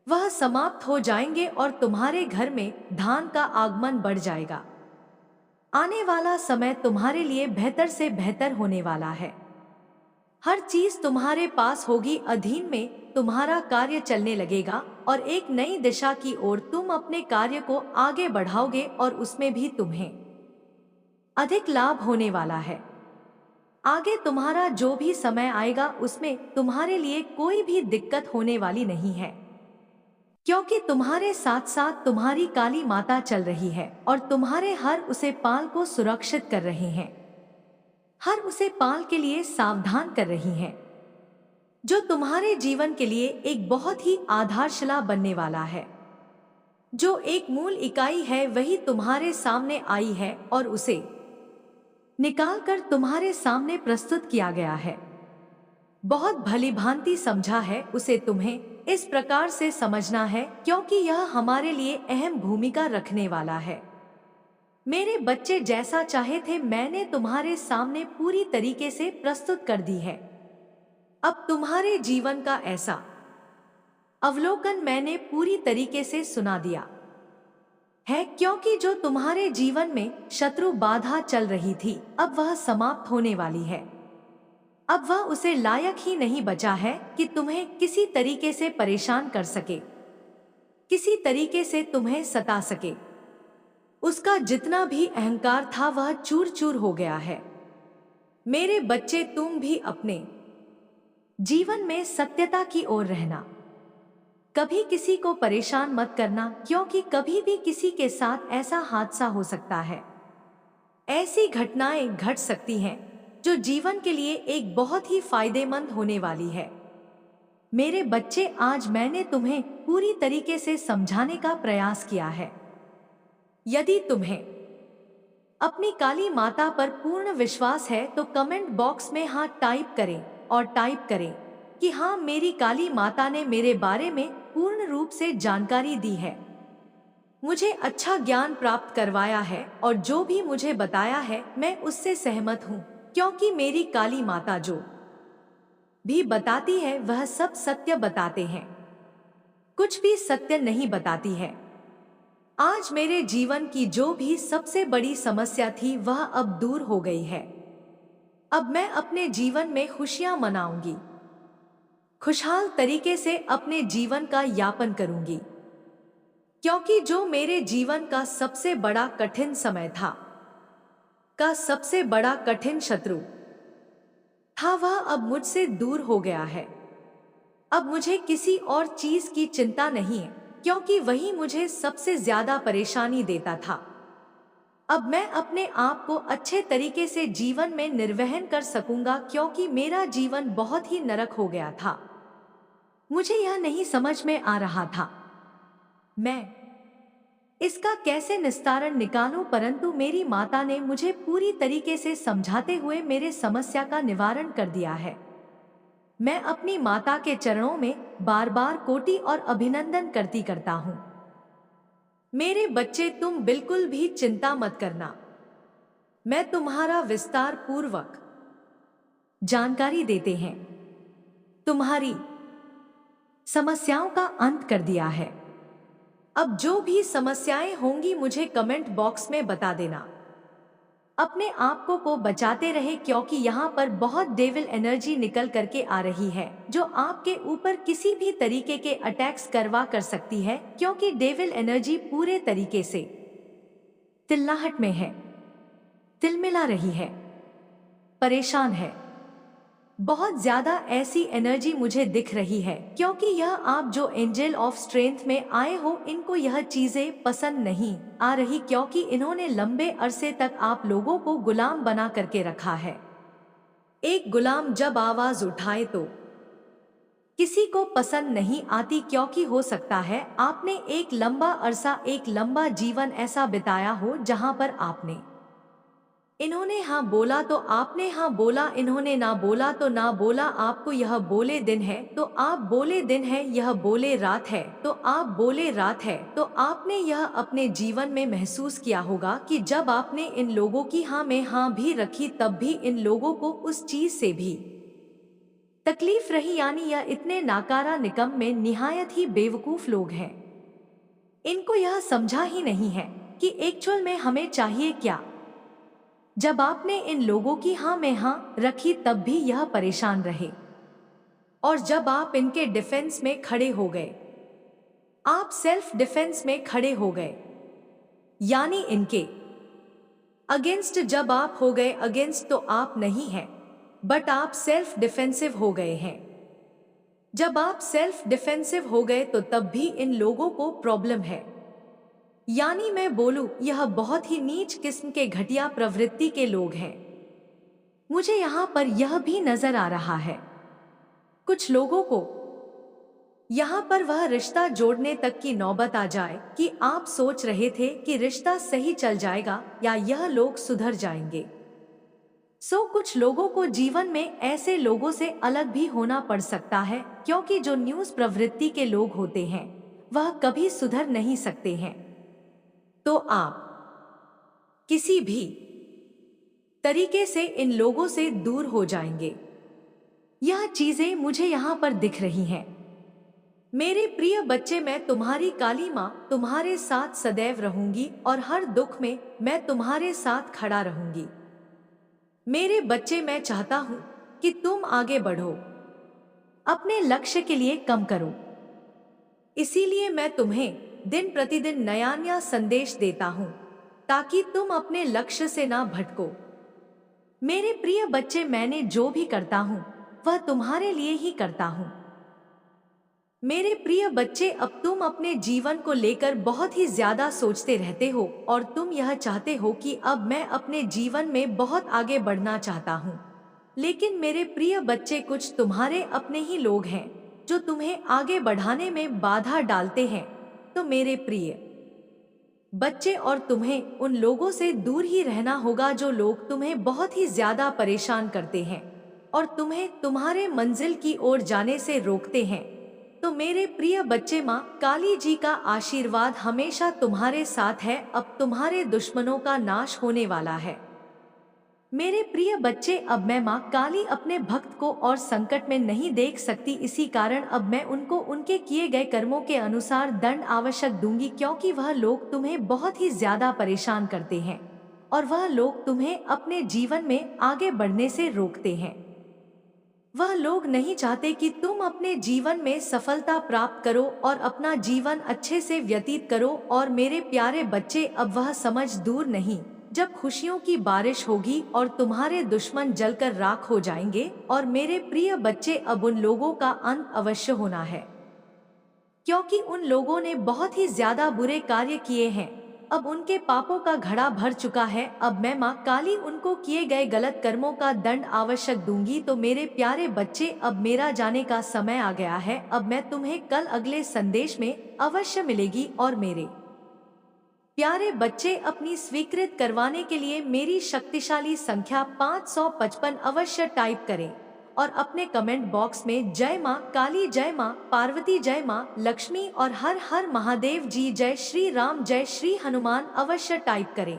वह समाप्त हो जाएंगे और तुम्हारे घर में धन का आगमन बढ़ जाएगा। आने वाला समय तुम्हारे लिए बेहतर से बेहतर होने वाला है। हर चीज तुम्हारे पास होगी, अधीन में तुम्हारा कार्य चलने लगेगा और एक नई दिशा की ओर तुम अपने कार्य को आगे बढ़ाओगे और उसमें भी तुम्हें अधिक लाभ होने वाला है। आगे तुम्हारा जो भी समय आएगा उसमें तुम्हारे लिए कोई भी दिक्कत होने वाली नहीं है, क्योंकि तुम्हारे साथ साथ तुम्हारी काली माता चल रही है और तुम्हारे हर उसे पाल को सुरक्षित कर रहे हैं, हर उसे पाल के लिए सावधान कर रही हैं, जो तुम्हारे जीवन के लिए एक बहुत ही आधारशिला बनने वाला है। जो एक मूल इकाई है वही तुम्हारे सामने आई है और उसे निकालकर तुम्हारे सामने प्रस्तुत किया गया है। बहुत भली भांति समझा है उसे, तुम्हें इस प्रकार से समझना है क्योंकि यह हमारे लिए अहम भूमिका रखने वाला है। मेरे बच्चे, जैसा चाहे थे मैंने तुम्हारे सामने पूरी तरीके से प्रस्तुत कर दी है। अब तुम्हारे जीवन का ऐसा अवलोकन मैंने पूरी तरीके से सुना दिया है, क्योंकि जो तुम्हारे जीवन में शत्रु बाधा चल रही थी अब वह समाप्त होने वाली है। अब वह उसे लायक ही नहीं बचा है कि तुम्हें किसी तरीके से परेशान कर सके, किसी तरीके से तुम्हें सता सके। उसका जितना भी अहंकार था वह चूर चूर हो गया है। मेरे बच्चे, तुम भी अपने जीवन में सत्यता की ओर रहना। कभी किसी को परेशान मत करना, क्योंकि कभी भी किसी के साथ ऐसा हादसा हो सकता है, ऐसी घटनाएं घट सकती हैं जो जीवन के लिए एक बहुत ही फायदेमंद होने वाली है। मेरे बच्चे, आज मैंने तुम्हें पूरी तरीके से समझाने का प्रयास किया है। यदि तुम्हें अपनी काली माता पर पूर्ण विश्वास है तो कमेंट बॉक्स में हाँ टाइप करें और टाइप करें कि हाँ, मेरी काली माता ने मेरे बारे में पूर्ण रूप से जानकारी दी है, मुझे अच्छा ज्ञान प्राप्त करवाया है और जो भी मुझे बताया है मैं उससे सहमत हूँ, क्योंकि मेरी काली माता जो भी बताती है वह सब सत्य बताते हैं, कुछ भी सत्य नहीं बताती है। आज मेरे जीवन की जो भी सबसे बड़ी समस्या थी वह अब दूर हो गई है। अब मैं अपने जीवन में खुशियां मनाऊंगी, खुशहाल तरीके से अपने जीवन का यापन करूंगी, क्योंकि जो मेरे जीवन का सबसे बड़ा कठिन समय था, का सबसे बड़ा कठिन शत्रु था, वह अब मुझसे दूर हो गया है। अब मुझे किसी और चीज की चिंता नहीं है, क्योंकि वही मुझे सबसे ज्यादा परेशानी देता था। अब मैं अपने आप को अच्छे तरीके से जीवन में निर्वहन कर सकूंगा, क्योंकि मेरा जीवन बहुत ही नरक हो गया था। मुझे यह नहीं समझ में आ रहा था मैं इसका कैसे निस्तारण निकालूं, परंतु मेरी माता ने मुझे पूरी तरीके से समझाते हुए मेरे समस्या का निवारण कर दिया है। मैं अपनी माता के चरणों में बार बार कोटि और अभिनंदन करता हूँ। मेरे बच्चे, तुम बिल्कुल भी चिंता मत करना, मैं तुम्हारा विस्तार पूर्वक जानकारी देते हैं, तुम्हारी समस्याओं का अंत कर दिया है। अब जो भी समस्याएं होंगी मुझे कमेंट बॉक्स में बता देना। अपने आप को बचाते रहे, क्योंकि यहाँ पर बहुत डेविल एनर्जी निकल करके आ रही है जो आपके ऊपर किसी भी तरीके के अटैक्स करवा कर सकती है, क्योंकि डेविल एनर्जी पूरे तरीके से तिल्लाहट में है, तिलमिला रही है, परेशान है। बहुत ज्यादा ऐसी एनर्जी मुझे दिख रही है, क्योंकि यह आप जो एंजल ऑफ स्ट्रेंथ में आए हो इनको यह चीजें पसंद नहीं आ रही, क्योंकि इन्होंने लंबे अरसे तक आप लोगों को गुलाम बना करके रखा है। एक गुलाम जब आवाज उठाए तो किसी को पसंद नहीं आती, क्योंकि हो सकता है आपने एक लंबा अरसा, एक लंबा जीवन ऐसा बिताया हो जहां पर आपने इन्होंने हाँ बोला तो आपने हाँ बोला, इन्होंने ना बोला तो ना बोला। आपको यह बोले दिन है तो आप बोले दिन है, यह बोले रात है तो आप बोले रात है। तो आपने यह अपने जीवन में महसूस किया होगा कि जब आपने इन लोगों की हाँ में हाँ भी रखी तब भी इन लोगों को उस चीज से भी तकलीफ रही, यानी यह इतने नाकारा निकम में निहायत ही बेवकूफ लोग हैं। इनको यह समझा ही नहीं है कि एक्चुअल में हमें चाहिए क्या। जब आपने इन लोगों की हाँ में हाँ रखी तब भी यह परेशान रहे, और जब आप इनके डिफेंस में खड़े हो गए, आप सेल्फ डिफेंस में खड़े हो गए, यानी इनके अगेंस्ट जब आप हो गए, अगेंस्ट तो आप नहीं हैं बट आप सेल्फ डिफेंसिव हो गए हैं। जब आप सेल्फ डिफेंसिव हो गए तो तब भी इन लोगों को प्रॉब्लम है। यानी मैं बोलूं, यह बहुत ही नीच किस्म के घटिया प्रवृत्ति के लोग हैं। मुझे यहाँ पर यह भी नजर आ रहा है कुछ लोगों को यहाँ पर वह रिश्ता जोड़ने तक की नौबत आ जाए कि आप सोच रहे थे कि रिश्ता सही चल जाएगा या यह लोग सुधर जाएंगे। कुछ लोगों को जीवन में ऐसे लोगों से अलग भी होना पड़ सकता है, क्योंकि जो न्यूज़ प्रवृत्ति के लोग होते हैं वह कभी सुधर नहीं सकते हैं। तो आप किसी भी तरीके से इन लोगों से दूर हो जाएंगे। यह चीजें मुझे यहाँ पर दिख रही हैं। मेरे प्रिय बच्चे, मैं तुम्हारी काली माँ तुम्हारे साथ सदैव रहूंगी और हर दुख में मैं तुम्हारे साथ खड़ा रहूंगी। मेरे बच्चे, मैं चाहता हूं कि तुम आगे बढ़ो, अपने लक्ष्य के लिए कम करो। इसीलिए मैं तुम्हें दिन प्रतिदिन नया नया संदेश देता हूं ताकि तुम अपने लक्ष्य से ना भटको। मेरे प्रिय बच्चे, मैंने जो भी करता हूं वह तुम्हारे लिए ही करता हूं। मेरे प्रिय बच्चे, अब तुम अपने जीवन को लेकर बहुत ही ज्यादा सोचते रहते हो और तुम यह चाहते हो कि अब मैं अपने जीवन में बहुत आगे बढ़ना चाहता हूँ। लेकिन मेरे प्रिय बच्चे, कुछ तुम्हारे अपने ही लोग हैं जो तुम्हें आगे बढ़ाने में बाधा डालते हैं। तो मेरे प्रिय बच्चे, और तुम्हें उन लोगों से दूर ही रहना होगा जो लोग तुम्हें बहुत ही ज्यादा परेशान करते हैं और तुम्हें तुम्हारे मंजिल की ओर जाने से रोकते हैं। तो मेरे प्रिय बच्चे, माँ काली जी का आशीर्वाद हमेशा तुम्हारे साथ है। अब तुम्हारे दुश्मनों का नाश होने वाला है। मेरे प्रिय बच्चे, अब मैं माँ काली अपने भक्त को और संकट में नहीं देख सकती, इसी कारण अब मैं उनको उनके किए गए कर्मों के अनुसार दंड आवश्यक दूंगी, क्योंकि वह लोग तुम्हें बहुत ही ज्यादा परेशान करते हैं और वह लोग तुम्हें अपने जीवन में आगे बढ़ने से रोकते हैं। वह लोग नहीं चाहते कि तुम अपने जीवन में सफलता प्राप्त करो और अपना जीवन अच्छे से व्यतीत करो। और मेरे प्यारे बच्चे, अब वह समझ दूर नहीं जब खुशियों की बारिश होगी और तुम्हारे दुश्मन जलकर राख हो जाएंगे। और मेरे प्रिय बच्चे, अब उन लोगों का अंत अवश्य होना है, क्योंकि उन लोगों ने बहुत ही ज्यादा बुरे कार्य किए हैं। अब उनके पापों का घड़ा भर चुका है। अब मैं माँ काली उनको किए गए गलत कर्मों का दंड आवश्यक दूंगी। तो मेरे प्यारे बच्चे, अब मेरा जाने का समय आ गया है। अब मैं तुम्हें कल अगले संदेश में अवश्य मिलेगी। और मेरे प्यारे बच्चे, अपनी स्वीकृत करवाने के लिए मेरी शक्तिशाली संख्या 555 अवश्य टाइप करें और अपने कमेंट बॉक्स में जय माँ काली, जय माँ पार्वती, जय माँ लक्ष्मी और हर हर महादेव जी, जय श्री राम, जय श्री हनुमान अवश्य टाइप करें।